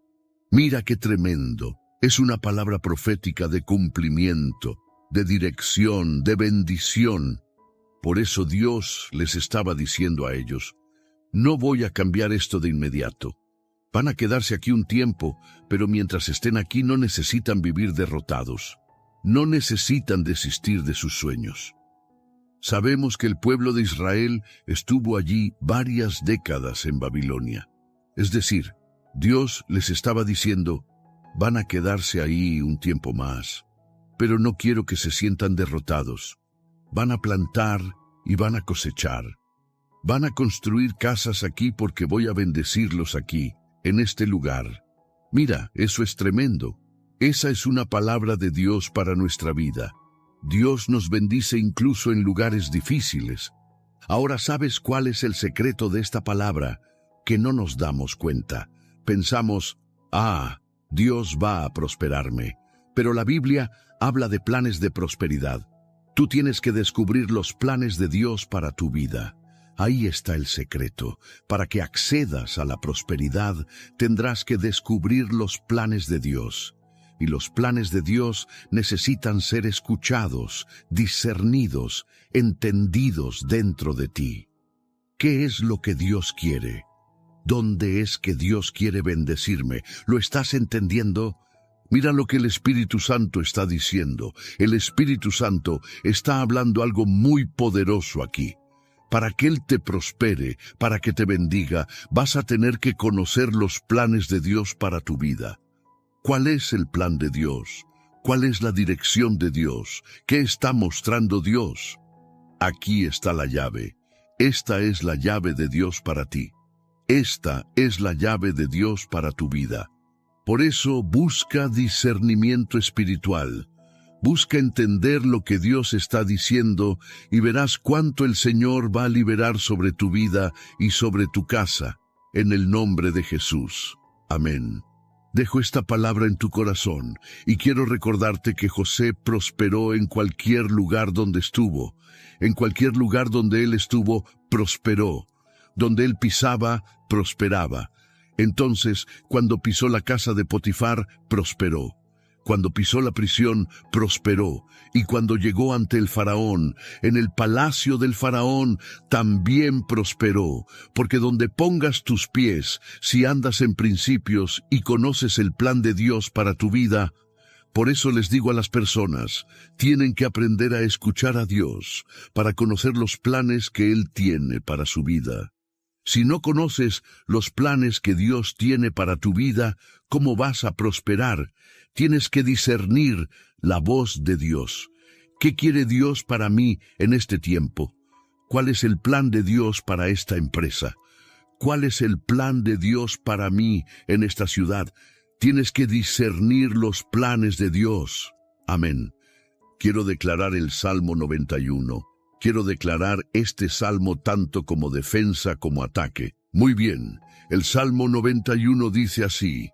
Mira qué tremendo. Es una palabra profética de cumplimiento, de dirección, de bendición. Por eso Dios les estaba diciendo a ellos: no voy a cambiar esto de inmediato. Van a quedarse aquí un tiempo, pero mientras estén aquí no necesitan vivir derrotados. No necesitan desistir de sus sueños. Sabemos que el pueblo de Israel estuvo allí varias décadas en Babilonia. Es decir, Dios les estaba diciendo: van a quedarse ahí un tiempo más, pero no quiero que se sientan derrotados. Van a plantar y van a cosechar. Van a construir casas aquí porque voy a bendecirlos aquí, en este lugar. Mira, eso es tremendo. Esa es una palabra de Dios para nuestra vida. Dios nos bendice incluso en lugares difíciles. Ahora, ¿sabes cuál es el secreto de esta palabra? Que no nos damos cuenta. Pensamos: Dios va a prosperarme. Pero la Biblia habla de planes de prosperidad. Tú tienes que descubrir los planes de Dios para tu vida. Ahí está el secreto. Para que accedas a la prosperidad, tendrás que descubrir los planes de Dios. Y los planes de Dios necesitan ser escuchados, discernidos, entendidos dentro de ti. ¿Qué es lo que Dios quiere? ¿Dónde es que Dios quiere bendecirme? ¿Lo estás entendiendo? Mira lo que el Espíritu Santo está diciendo. El Espíritu Santo está hablando algo muy poderoso aquí. Para que Él te prospere, para que te bendiga, vas a tener que conocer los planes de Dios para tu vida. ¿Cuál es el plan de Dios? ¿Cuál es la dirección de Dios? ¿Qué está mostrando Dios? Aquí está la llave. Esta es la llave de Dios para ti. Esta es la llave de Dios para tu vida. Por eso busca discernimiento espiritual. Busca entender lo que Dios está diciendo y verás cuánto el Señor va a liberar sobre tu vida y sobre tu casa. En el nombre de Jesús. Amén. Dejo esta palabra en tu corazón y quiero recordarte que José prosperó en cualquier lugar donde estuvo. En cualquier lugar donde él estuvo, prosperó. Donde él pisaba, prosperaba. Entonces, cuando pisó la casa de Potifar, prosperó. Cuando pisó la prisión, prosperó. Y cuando llegó ante el faraón, en el palacio del faraón, también prosperó. Porque donde pongas tus pies, si andas en principios y conoces el plan de Dios para tu vida, por eso les digo a las personas, tienen que aprender a escuchar a Dios para conocer los planes que Él tiene para su vida. Si no conoces los planes que Dios tiene para tu vida, ¿cómo vas a prosperar? Tienes que discernir la voz de Dios. ¿Qué quiere Dios para mí en este tiempo? ¿Cuál es el plan de Dios para esta empresa? ¿Cuál es el plan de Dios para mí en esta ciudad? Tienes que discernir los planes de Dios. Amén. Quiero declarar el Salmo 91. Quiero declarar este salmo tanto como defensa como ataque. Muy bien, el Salmo 91 dice así: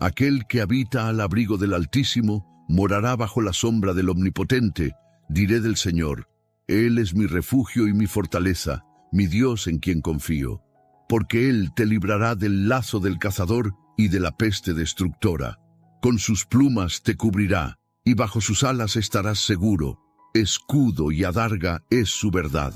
Aquel que habita al abrigo del Altísimo morará bajo la sombra del Omnipotente. Diré del Señor: Él es mi refugio y mi fortaleza, mi Dios en quien confío. Porque Él te librará del lazo del cazador y de la peste destructora. Con sus plumas te cubrirá, y bajo sus alas estarás seguro. Escudo y adarga es su verdad.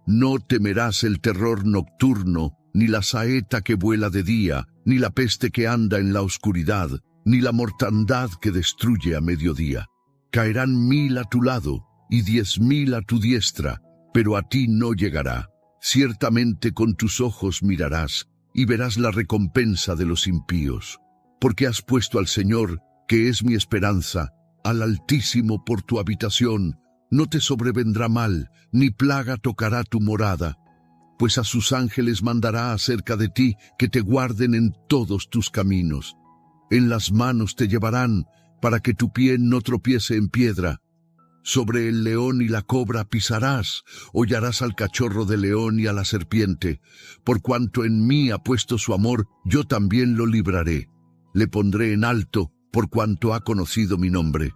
No temerás el terror nocturno, ni la saeta que vuela de día, ni la peste que anda en la oscuridad, ni la mortandad que destruye a mediodía. Caerán 1000 a tu lado, y 10.000 a tu diestra, pero a ti no llegará. Ciertamente con tus ojos mirarás, y verás la recompensa de los impíos. Porque has puesto al Señor, que es mi esperanza, al Altísimo por tu habitación. No te sobrevendrá mal, ni plaga tocará tu morada. Pues a sus ángeles mandará acerca de ti, que te guarden en todos tus caminos. En las manos te llevarán, para que tu pie no tropiece en piedra. Sobre el león y la cobra pisarás, hollarás al cachorro de león y a la serpiente. Por cuanto en mí ha puesto su amor, yo también lo libraré. Le pondré en alto, por cuanto ha conocido mi nombre.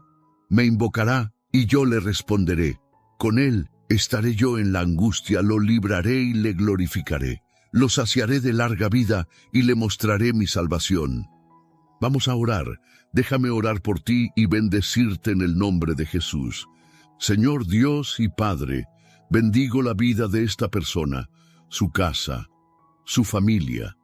Me invocará, y yo le responderé. Con él estaré yo en la angustia, lo libraré y le glorificaré. Lo saciaré de larga vida, y le mostraré mi salvación. Vamos a orar. Déjame orar por ti y bendecirte en el nombre de Jesús. Señor Dios y Padre, bendigo la vida de esta persona, su casa, su familia.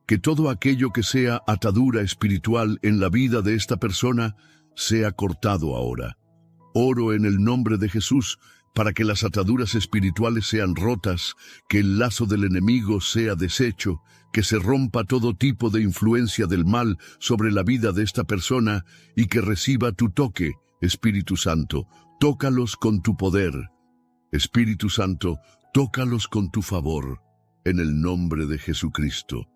Que todo aquello que sea atadura espiritual en la vida de esta persona sea cortado ahora. Oro en el nombre de Jesús para que las ataduras espirituales sean rotas, que el lazo del enemigo sea deshecho, que se rompa todo tipo de influencia del mal sobre la vida de esta persona y que reciba tu toque, Espíritu Santo. Tócalos con tu poder. Espíritu Santo, tócalos con tu favor, en el nombre de Jesucristo.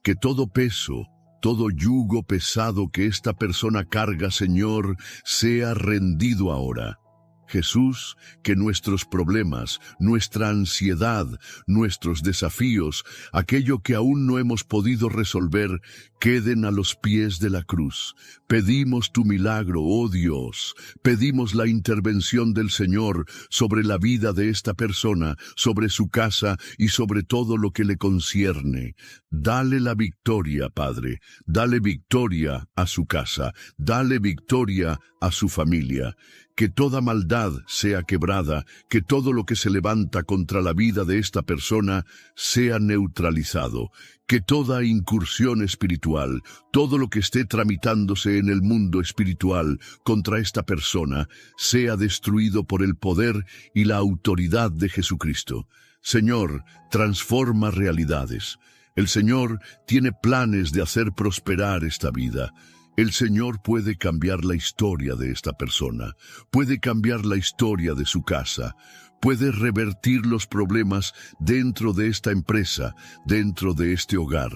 Que todo peso, todo yugo pesado que esta persona carga, Señor, sea rendido ahora. Jesús, que nuestros problemas, nuestra ansiedad, nuestros desafíos, aquello que aún no hemos podido resolver, queden a los pies de la cruz. Pedimos tu milagro, oh Dios. Pedimos la intervención del Señor sobre la vida de esta persona, sobre su casa y sobre todo lo que le concierne. Dale la victoria, Padre. Dale victoria a su casa. Dale victoria a su familia. Que toda maldad sea quebrada, que todo lo que se levanta contra la vida de esta persona sea neutralizado, que toda incursión espiritual, todo lo que esté tramitándose en el mundo espiritual contra esta persona, sea destruido por el poder y la autoridad de Jesucristo. Señor, transforma realidades. El Señor tiene planes de hacer prosperar esta vida. El Señor puede cambiar la historia de esta persona, puede cambiar la historia de su casa, puede revertir los problemas dentro de esta empresa, dentro de este hogar.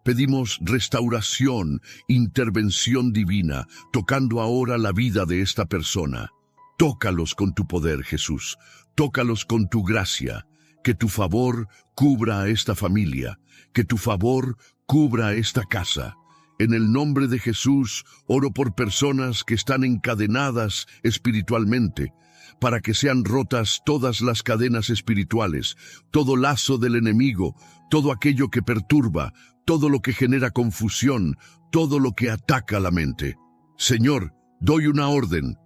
Pedimos restauración, intervención divina, tocando ahora la vida de esta persona. Tócalos con tu poder, Jesús, tócalos con tu gracia, que tu favor cubra a esta familia, que tu favor cubra a esta casa. En el nombre de Jesús, oro por personas que están encadenadas espiritualmente, para que sean rotas todas las cadenas espirituales, todo lazo del enemigo, todo aquello que perturba, todo lo que genera confusión, todo lo que ataca la mente. Señor, doy una orden,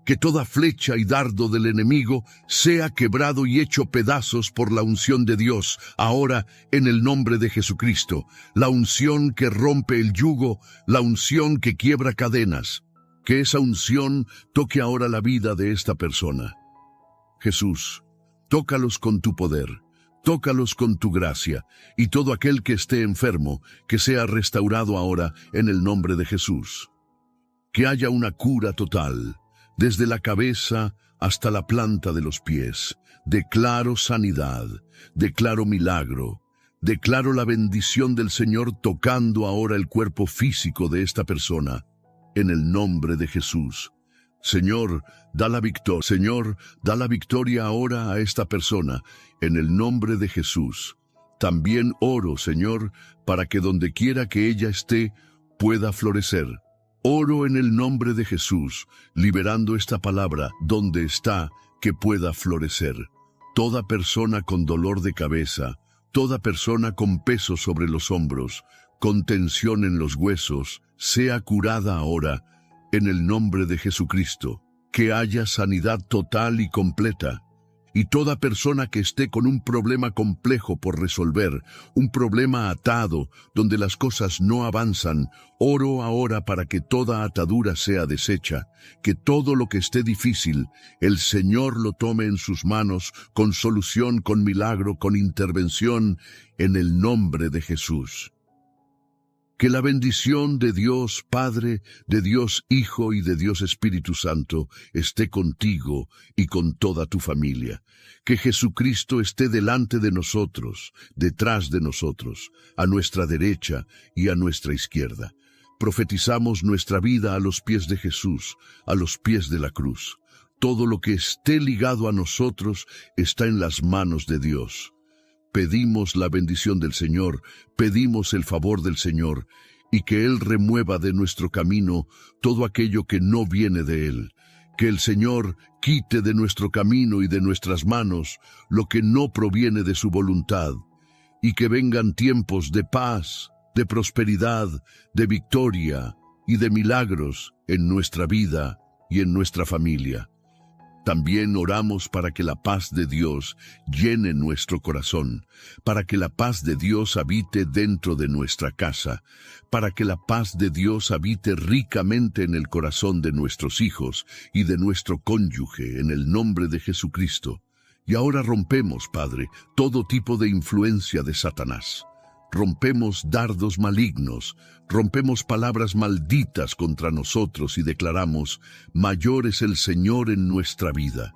que toda flecha y dardo del enemigo sea quebrado y hecho pedazos por la unción de Dios, ahora en el nombre de Jesucristo, la unción que rompe el yugo, la unción que quiebra cadenas. Que esa unción toque ahora la vida de esta persona. Jesús, tócalos con tu poder, tócalos con tu gracia, y todo aquel que esté enfermo, que sea restaurado ahora en el nombre de Jesús. Que haya una cura total, desde la cabeza hasta la planta de los pies. Declaro sanidad, declaro milagro, declaro la bendición del Señor tocando ahora el cuerpo físico de esta persona, en el nombre de Jesús. Señor, da la victoria. Señor, da la victoria ahora a esta persona, en el nombre de Jesús. También oro, Señor, para que donde quiera que ella esté, pueda florecer. Oro en el nombre de Jesús, liberando esta palabra, donde está, que pueda florecer. Toda persona con dolor de cabeza, toda persona con peso sobre los hombros, con tensión en los huesos, sea curada ahora, en el nombre de Jesucristo. Que haya sanidad total y completa. Y toda persona que esté con un problema complejo por resolver, un problema atado, donde las cosas no avanzan, oro ahora para que toda atadura sea deshecha, que todo lo que esté difícil, el Señor lo tome en sus manos, con solución, con milagro, con intervención, en el nombre de Jesús. Que la bendición de Dios Padre, de Dios Hijo y de Dios Espíritu Santo esté contigo y con toda tu familia. Que Jesucristo esté delante de nosotros, detrás de nosotros, a nuestra derecha y a nuestra izquierda. Profetizamos nuestra vida a los pies de Jesús, a los pies de la cruz. Todo lo que esté ligado a nosotros está en las manos de Dios. Pedimos la bendición del Señor, pedimos el favor del Señor, y que Él remueva de nuestro camino todo aquello que no viene de Él. Que el Señor quite de nuestro camino y de nuestras manos lo que no proviene de su voluntad, y que vengan tiempos de paz, de prosperidad, de victoria y de milagros en nuestra vida y en nuestra familia. También oramos para que la paz de Dios llene nuestro corazón, para que la paz de Dios habite dentro de nuestra casa, para que la paz de Dios habite ricamente en el corazón de nuestros hijos y de nuestro cónyuge, en el nombre de Jesucristo. Y ahora rompemos, Padre, todo tipo de influencia de Satanás. Rompemos dardos malignos, rompemos palabras malditas contra nosotros y declaramos, mayor es el Señor en nuestra vida.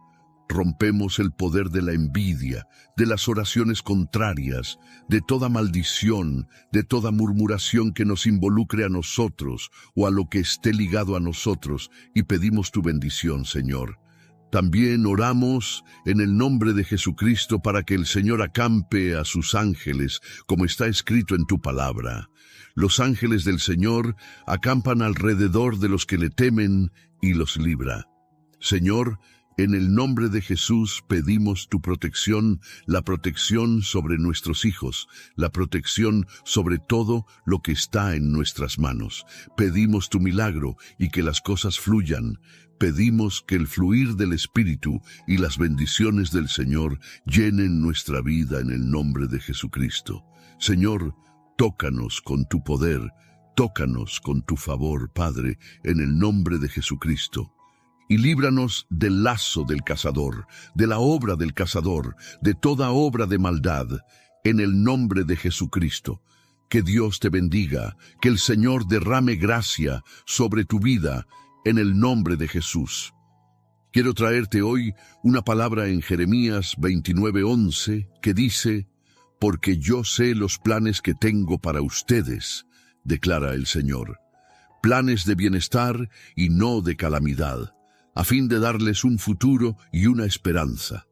Rompemos el poder de la envidia, de las oraciones contrarias, de toda maldición, de toda murmuración que nos involucre a nosotros o a lo que esté ligado a nosotros, y pedimos tu bendición, Señor. También oramos en el nombre de Jesucristo para que el Señor acampe a sus ángeles, como está escrito en tu palabra. Los ángeles del Señor acampan alrededor de los que le temen y los libra. Señor, en el nombre de Jesús pedimos tu protección, la protección sobre nuestros hijos, la protección sobre todo lo que está en nuestras manos. Pedimos tu milagro y que las cosas fluyan. Pedimos que el fluir del Espíritu y las bendiciones del Señor llenen nuestra vida en el nombre de Jesucristo. Señor, tócanos con tu poder, tócanos con tu favor, Padre, en el nombre de Jesucristo. Y líbranos del lazo del cazador, de la obra del cazador, de toda obra de maldad, en el nombre de Jesucristo. Que Dios te bendiga, que el Señor derrame gracia sobre tu vida, en el nombre de Jesús. Quiero traerte hoy una palabra en Jeremías 29:11 que dice, porque yo sé los planes que tengo para ustedes, declara el Señor, planes de bienestar y no de calamidad, a fin de darles un futuro y una esperanza.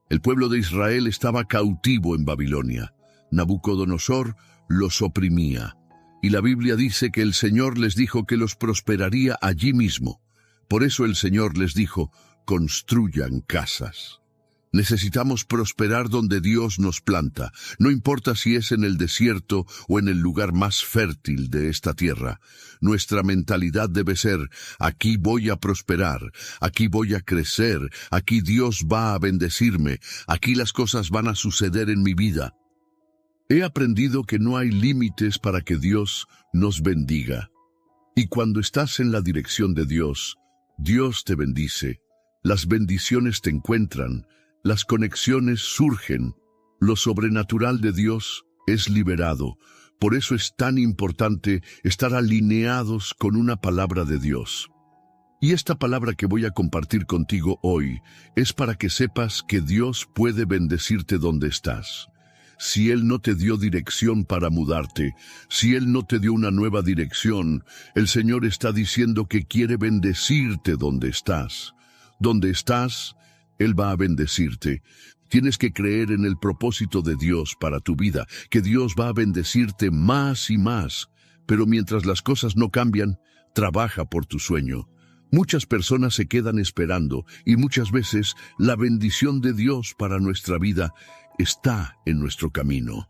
El pueblo de Israel estaba cautivo en Babilonia. Nabucodonosor los oprimía. Y la Biblia dice que el Señor les dijo que los prosperaría allí mismo. Por eso el Señor les dijo, construyan casas. Necesitamos prosperar donde Dios nos planta, no importa si es en el desierto o en el lugar más fértil de esta tierra. Nuestra mentalidad debe ser, aquí voy a prosperar, aquí voy a crecer, aquí Dios va a bendecirme, aquí las cosas van a suceder en mi vida. He aprendido que no hay límites para que Dios nos bendiga. Y cuando estás en la dirección de Dios, Dios te bendice, las bendiciones te encuentran, las conexiones surgen, lo sobrenatural de Dios es liberado. Por eso es tan importante estar alineados con una palabra de Dios. Y esta palabra que voy a compartir contigo hoy es para que sepas que Dios puede bendecirte donde estás. Si Él no te dio dirección para mudarte, si Él no te dio una nueva dirección, el Señor está diciendo que quiere bendecirte donde estás. Donde estás, Él va a bendecirte. Tienes que creer en el propósito de Dios para tu vida, que Dios va a bendecirte más y más. Pero mientras las cosas no cambian, trabaja por tu sueño. Muchas personas se quedan esperando y muchas veces la bendición de Dios para nuestra vida está en nuestro camino.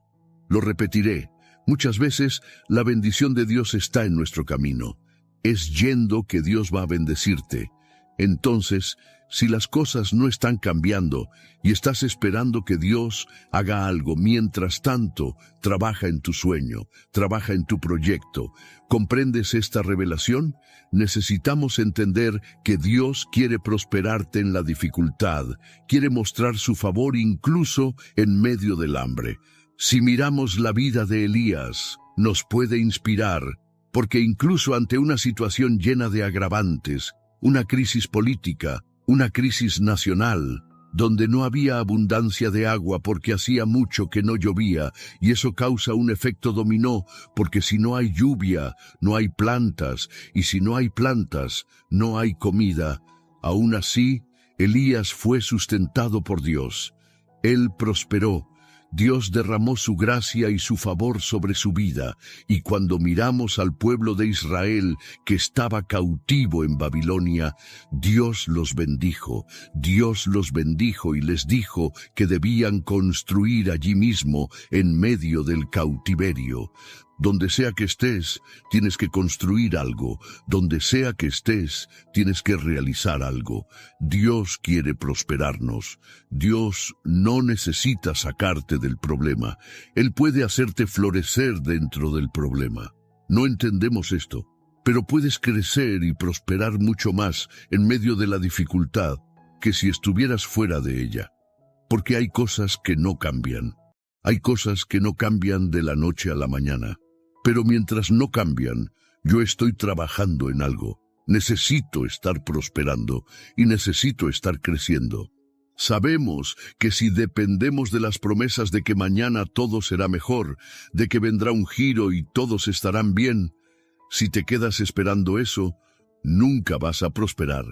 Lo repetiré, muchas veces la bendición de Dios está en nuestro camino. Es yendo que Dios va a bendecirte. Entonces, si las cosas no están cambiando y estás esperando que Dios haga algo, mientras tanto, trabaja en tu sueño, trabaja en tu proyecto. ¿Comprendes esta revelación? Necesitamos entender que Dios quiere prosperarte en la dificultad, quiere mostrar su favor incluso en medio del hambre. Si miramos la vida de Elías, nos puede inspirar, porque incluso ante una situación llena de agravantes, una crisis política, una crisis nacional, donde no había abundancia de agua porque hacía mucho que no llovía, y eso causa un efecto dominó, porque si no hay lluvia, no hay plantas, y si no hay plantas, no hay comida. Aún así, Elías fue sustentado por Dios. Él prosperó. Dios derramó su gracia y su favor sobre su vida, y cuando miramos al pueblo de Israel que estaba cautivo en Babilonia, Dios los bendijo y les dijo que debían construir allí mismo en medio del cautiverio. Donde sea que estés, tienes que construir algo. Donde sea que estés, tienes que realizar algo. Dios quiere prosperarnos. Dios no necesita sacarte del problema. Él puede hacerte florecer dentro del problema. No entendemos esto, pero puedes crecer y prosperar mucho más en medio de la dificultad que si estuvieras fuera de ella. Porque hay cosas que no cambian. Hay cosas que no cambian de la noche a la mañana. Pero mientras no cambian, yo estoy trabajando en algo. Necesito estar prosperando y necesito estar creciendo. Sabemos que si dependemos de las promesas de que mañana todo será mejor, de que vendrá un giro y todos estarán bien, si te quedas esperando eso, nunca vas a prosperar.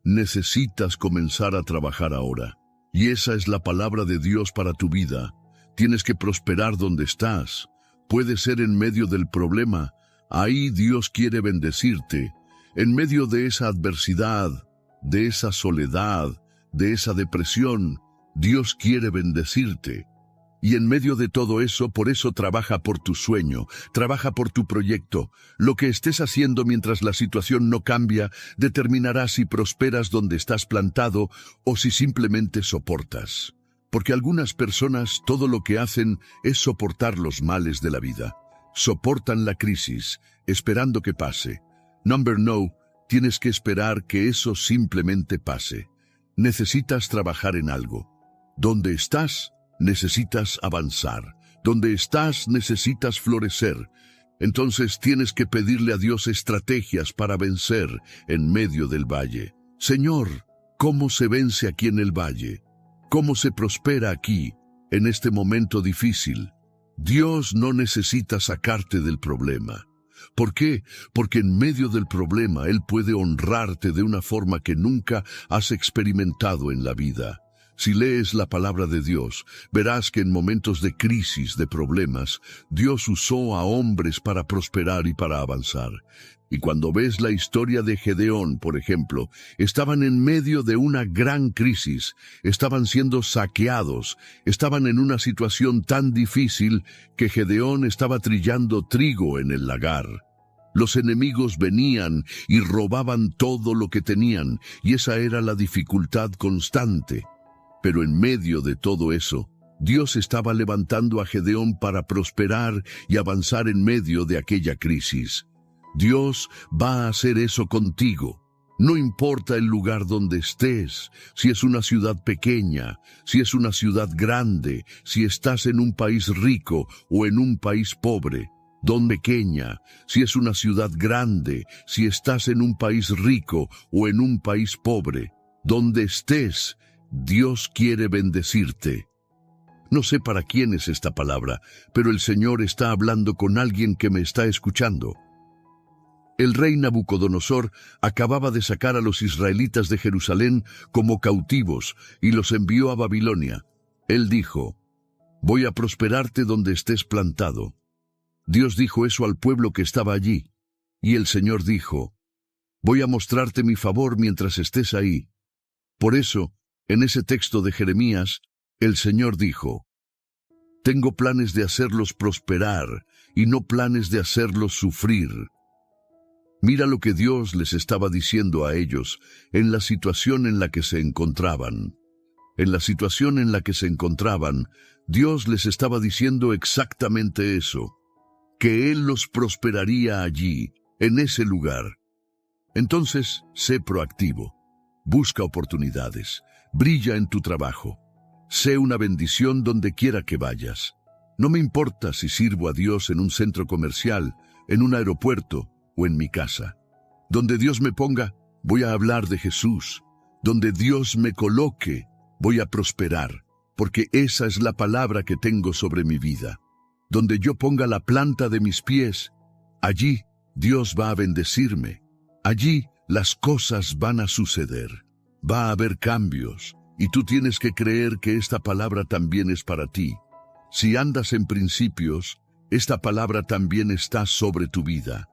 Necesitas comenzar a trabajar ahora. Y esa es la palabra de Dios para tu vida. Tienes que prosperar donde estás. Puede ser en medio del problema. Ahí Dios quiere bendecirte. En medio de esa adversidad, de esa soledad, de esa depresión, Dios quiere bendecirte. Y en medio de todo eso, por eso trabaja por tu sueño, trabaja por tu proyecto. Lo que estés haciendo mientras la situación no cambia, determinará si prosperas donde estás plantado o si simplemente soportas. Porque algunas personas todo lo que hacen es soportar los males de la vida. Soportan la crisis, esperando que pase. No, tienes que esperar que eso simplemente pase. Necesitas trabajar en algo. Donde estás, necesitas avanzar. Donde estás, necesitas florecer. Entonces tienes que pedirle a Dios estrategias para vencer en medio del valle. Señor, ¿cómo se vence aquí en el valle? ¿Cómo se prospera aquí, en este momento difícil? Dios no necesita sacarte del problema. ¿Por qué? Porque en medio del problema Él puede honrarte de una forma que nunca has experimentado en la vida. Si lees la palabra de Dios, verás que en momentos de crisis, de problemas, Dios usó a hombres para prosperar y para avanzar. Y cuando ves la historia de Gedeón, por ejemplo, estaban en medio de una gran crisis, estaban siendo saqueados, estaban en una situación tan difícil que Gedeón estaba trillando trigo en el lagar. Los enemigos venían y robaban todo lo que tenían, y esa era la dificultad constante. Pero en medio de todo eso, Dios estaba levantando a Gedeón para prosperar y avanzar en medio de aquella crisis. Dios va a hacer eso contigo. No importa el lugar donde estés, si es una ciudad pequeña, si es una ciudad grande, si estás en un país rico o en un país pobre. donde pequeña, si es una ciudad grande, si estás en un país rico o en un país pobre, donde estés, Dios quiere bendecirte. No sé para quién es esta palabra, pero el Señor está hablando con alguien que me está escuchando. El rey Nabucodonosor acababa de sacar a los israelitas de Jerusalén como cautivos y los envió a Babilonia. Él dijo: «Voy a prosperarte donde estés plantado». Dios dijo eso al pueblo que estaba allí, y el Señor dijo: «Voy a mostrarte mi favor mientras estés ahí». Por eso, en ese texto de Jeremías, el Señor dijo: «Tengo planes de hacerlos prosperar y no planes de hacerlos sufrir». Mira lo que Dios les estaba diciendo a ellos en la situación en la que se encontraban. En la situación en la que se encontraban, Dios les estaba diciendo exactamente eso, que Él los prosperaría allí, en ese lugar. Entonces, sé proactivo. Busca oportunidades. Brilla en tu trabajo. Sé una bendición donde quiera que vayas. No me importa si sirvo a Dios en un centro comercial, en un aeropuerto o en mi casa. Donde Dios me ponga, voy a hablar de Jesús. Donde Dios me coloque, voy a prosperar, porque esa es la palabra que tengo sobre mi vida. Donde yo ponga la planta de mis pies, allí Dios va a bendecirme. Allí las cosas van a suceder. Va a haber cambios, y tú tienes que creer que esta palabra también es para ti. Si andas en principios, esta palabra también está sobre tu vida.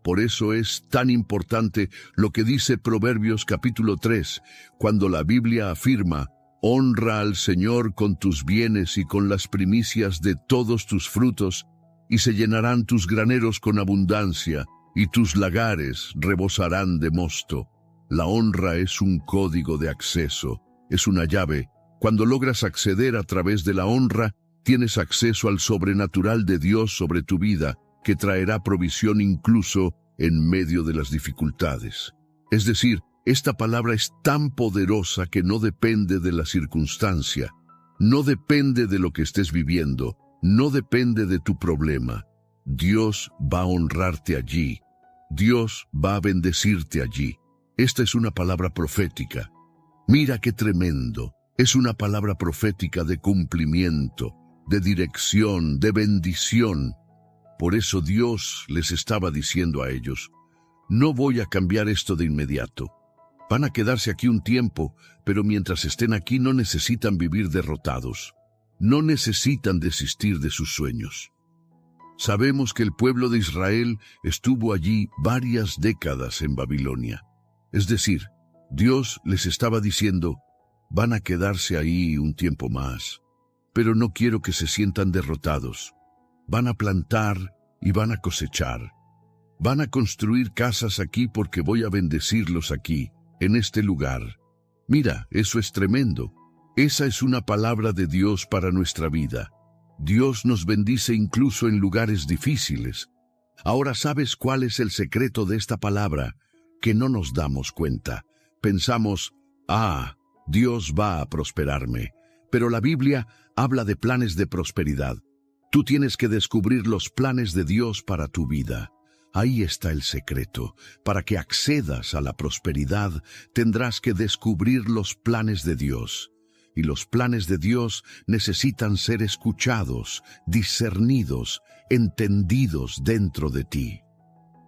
Por eso es tan importante lo que dice Proverbios capítulo 3, cuando la Biblia afirma: «Honra al Señor con tus bienes y con las primicias de todos tus frutos, y se llenarán tus graneros con abundancia, y tus lagares rebosarán de mosto». La honra es un código de acceso, es una llave. Cuando logras acceder a través de la honra, tienes acceso al sobrenatural de Dios sobre tu vida, que traerá provisión incluso en medio de las dificultades. Es decir, esta palabra es tan poderosa que no depende de la circunstancia, no depende de lo que estés viviendo, no depende de tu problema. Dios va a honrarte allí. Dios va a bendecirte allí. Esta es una palabra profética. Mira qué tremendo. Es una palabra profética de cumplimiento, de dirección, de bendición. Por eso Dios les estaba diciendo a ellos: «No voy a cambiar esto de inmediato. Van a quedarse aquí un tiempo, pero mientras estén aquí no necesitan vivir derrotados. No necesitan desistir de sus sueños». Sabemos que el pueblo de Israel estuvo allí varias décadas en Babilonia. Es decir, Dios les estaba diciendo: «Van a quedarse ahí un tiempo más, pero no quiero que se sientan derrotados. Van a plantar y van a cosechar. Van a construir casas aquí porque voy a bendecirlos aquí, en este lugar». Mira, eso es tremendo. Esa es una palabra de Dios para nuestra vida. Dios nos bendice incluso en lugares difíciles. Ahora, ¿sabes cuál es el secreto de esta palabra? Que no nos damos cuenta. Pensamos: Dios va a prosperarme. Pero la Biblia habla de planes de prosperidad. Tú tienes que descubrir los planes de Dios para tu vida. Ahí está el secreto. Para que accedas a la prosperidad, tendrás que descubrir los planes de Dios. Y los planes de Dios necesitan ser escuchados, discernidos, entendidos dentro de ti.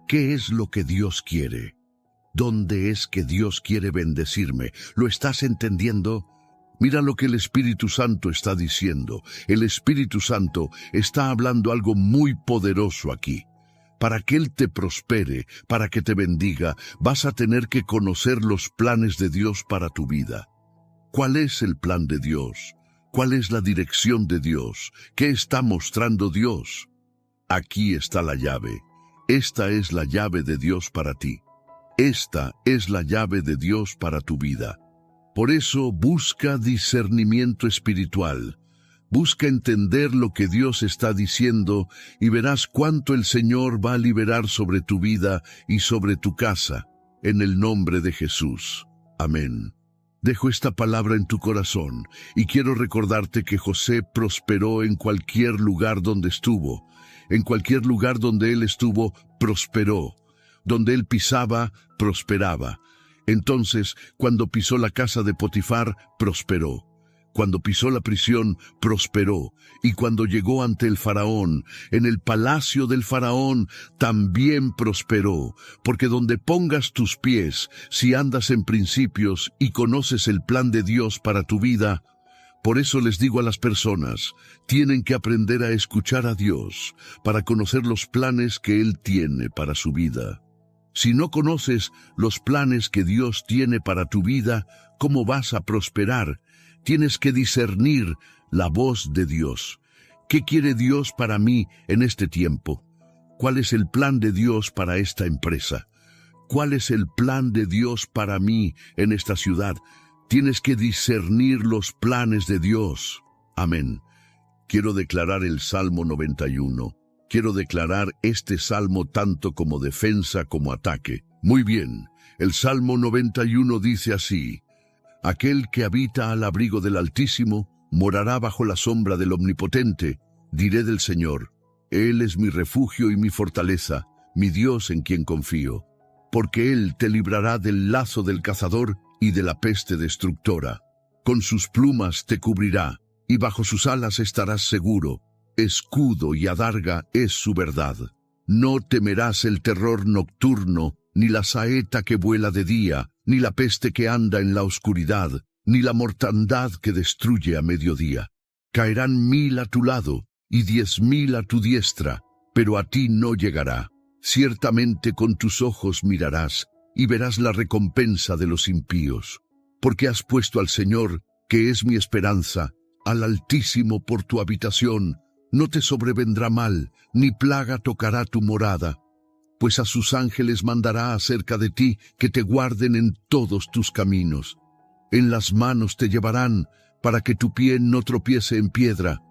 ¿Qué es lo que Dios quiere? ¿Dónde es que Dios quiere bendecirme? ¿Lo estás entendiendo? Mira lo que el Espíritu Santo está diciendo. El Espíritu Santo está hablando algo muy poderoso aquí. Para que Él te prospere, para que te bendiga, vas a tener que conocer los planes de Dios para tu vida. ¿Cuál es el plan de Dios? ¿Cuál es la dirección de Dios? ¿Qué está mostrando Dios? Aquí está la llave. Esta es la llave de Dios para ti. Esta es la llave de Dios para tu vida. Por eso busca discernimiento espiritual. Busca entender lo que Dios está diciendo y verás cuánto el Señor va a liberar sobre tu vida y sobre tu casa, en el nombre de Jesús. Amén. Dejo esta palabra en tu corazón y quiero recordarte que José prosperó en cualquier lugar donde estuvo. En cualquier lugar donde él estuvo, prosperó. Donde él pisaba, prosperaba. Entonces, cuando pisó la casa de Potifar, prosperó. Cuando pisó la prisión, prosperó. Y cuando llegó ante el faraón, en el palacio del faraón, también prosperó. Porque donde pongas tus pies, si andas en principios y conoces el plan de Dios para tu vida, por eso les digo a las personas, tienen que aprender a escuchar a Dios para conocer los planes que Él tiene para su vida. Si no conoces los planes que Dios tiene para tu vida, ¿cómo vas a prosperar? Tienes que discernir la voz de Dios. ¿Qué quiere Dios para mí en este tiempo? ¿Cuál es el plan de Dios para esta empresa? ¿Cuál es el plan de Dios para mí en esta ciudad? Tienes que discernir los planes de Dios. Amén. Quiero declarar el Salmo 91. Quiero declarar este salmo tanto como defensa como ataque. Muy bien, el Salmo 91 dice así: Aquel que habita al abrigo del Altísimo morará bajo la sombra del Omnipotente. Diré del Señor, Él es mi refugio y mi fortaleza, mi Dios en quien confío. Porque Él te librará del lazo del cazador y de la peste destructora. Con sus plumas te cubrirá, y bajo sus alas estarás seguro. Escudo y adarga es su verdad. No temerás el terror nocturno, ni la saeta que vuela de día, ni la peste que anda en la oscuridad, ni la mortandad que destruye a mediodía. Caerán 1000 a tu lado, y 10.000 a tu diestra, pero a ti no llegará. Ciertamente con tus ojos mirarás, y verás la recompensa de los impíos. Porque has puesto al Señor, que es mi esperanza, al Altísimo por tu habitación. No te sobrevendrá mal, ni plaga tocará tu morada. Pues a sus ángeles mandará acerca de ti, que te guarden en todos tus caminos. En las manos te llevarán, para que tu pie no tropiece en piedra.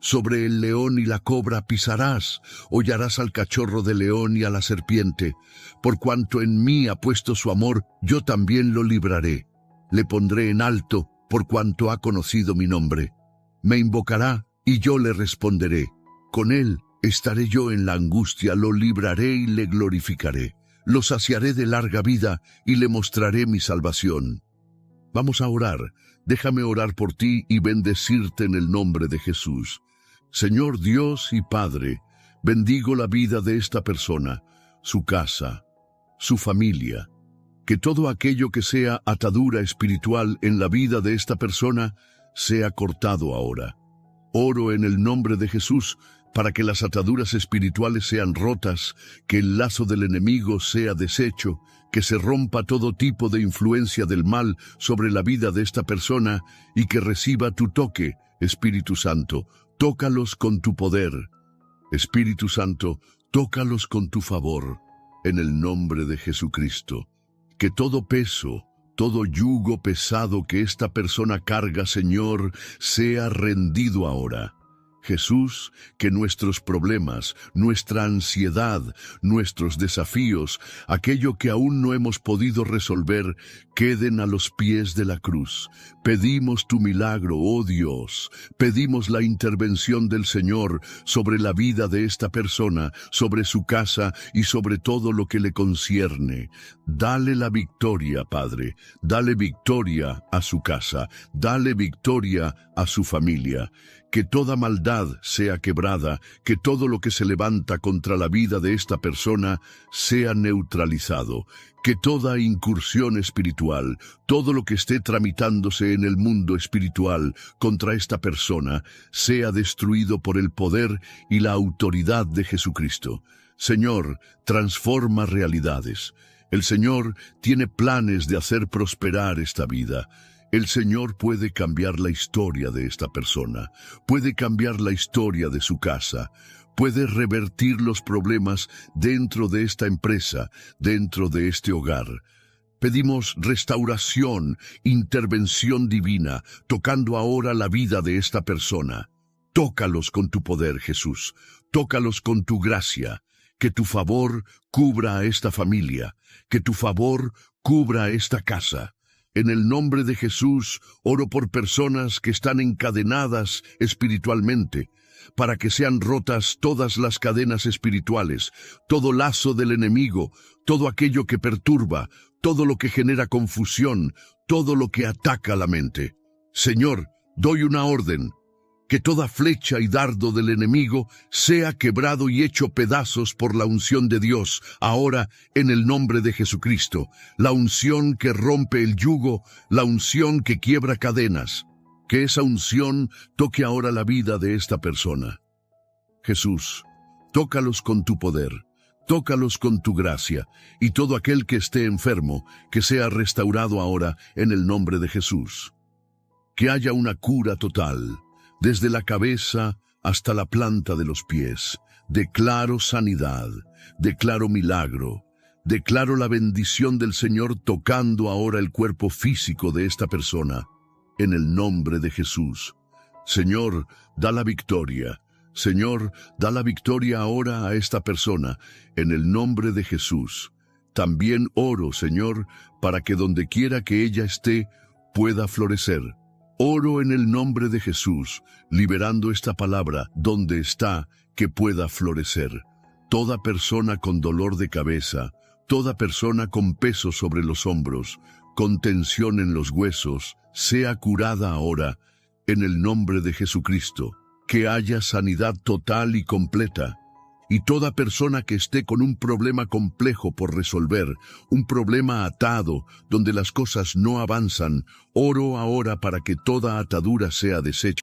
Sobre el león y la cobra pisarás, hollarás al cachorro de león y a la serpiente. Por cuanto en mí ha puesto su amor, yo también lo libraré. Le pondré en alto, por cuanto ha conocido mi nombre. Me invocará, y yo le responderé. Con él estaré yo en la angustia, lo libraré y le glorificaré. Lo saciaré de larga vida, y le mostraré mi salvación. Vamos a orar. Déjame orar por ti y bendecirte en el nombre de Jesús. Señor Dios y Padre, bendigo la vida de esta persona, su casa, su familia. Que todo aquello que sea atadura espiritual en la vida de esta persona sea cortado ahora. Oro en el nombre de Jesús para que las ataduras espirituales sean rotas, que el lazo del enemigo sea deshecho, que se rompa todo tipo de influencia del mal sobre la vida de esta persona y que reciba tu toque, Espíritu Santo. Tócalos con tu poder. Espíritu Santo, tócalos con tu favor, en el nombre de Jesucristo. Que todo peso, todo yugo pesado que esta persona carga, Señor, sea rendido ahora. Jesús, que nuestros problemas, nuestra ansiedad, nuestros desafíos, aquello que aún no hemos podido resolver, queden a los pies de la cruz. Pedimos tu milagro, oh Dios. Pedimos la intervención del Señor sobre la vida de esta persona, sobre su casa y sobre todo lo que le concierne. Dale la victoria, Padre. Dale victoria a su casa. Dale victoria a su familia. Que toda maldad sea quebrada, que todo lo que se levanta contra la vida de esta persona sea neutralizado, que toda incursión espiritual, todo lo que esté tramitándose en el mundo espiritual contra esta persona, sea destruido por el poder y la autoridad de Jesucristo. Señor, transforma realidades. El Señor tiene planes de hacer prosperar esta vida. El Señor puede cambiar la historia de esta persona, puede cambiar la historia de su casa, puede revertir los problemas dentro de esta empresa, dentro de este hogar. Pedimos restauración, intervención divina, tocando ahora la vida de esta persona. Tócalos con tu poder, Jesús, tócalos con tu gracia, que tu favor cubra a esta familia, que tu favor cubra a esta casa. En el nombre de Jesús, oro por personas que están encadenadas espiritualmente. para que sean rotas todas las cadenas espirituales, todo lazo del enemigo, todo aquello que perturba, todo lo que genera confusión, todo lo que ataca la mente. Señor, doy una orden, que toda flecha y dardo del enemigo sea quebrado y hecho pedazos por la unción de Dios, ahora en el nombre de Jesucristo, la unción que rompe el yugo, la unción que quiebra cadenas. Que esa unción toque ahora la vida de esta persona. Jesús, tócalos con tu poder, tócalos con tu gracia, y todo aquel que esté enfermo, que sea restaurado ahora en el nombre de Jesús. Que haya una cura total, desde la cabeza hasta la planta de los pies. Declaro sanidad, declaro milagro, declaro la bendición del Señor tocando ahora el cuerpo físico de esta persona, en el nombre de Jesús. Señor, da la victoria. Señor, da la victoria ahora a esta persona, en el nombre de Jesús. También oro, Señor, para que donde quiera que ella esté, pueda florecer. Oro en el nombre de Jesús, liberando esta palabra, donde está, que pueda florecer. Toda persona con dolor de cabeza, toda persona con peso sobre los hombros, con tensión en los huesos, sea curada ahora, en el nombre de Jesucristo. Que haya sanidad total y completa. Y toda persona que esté con un problema complejo por resolver, un problema atado, donde las cosas no avanzan, oro ahora para que toda atadura sea deshecha.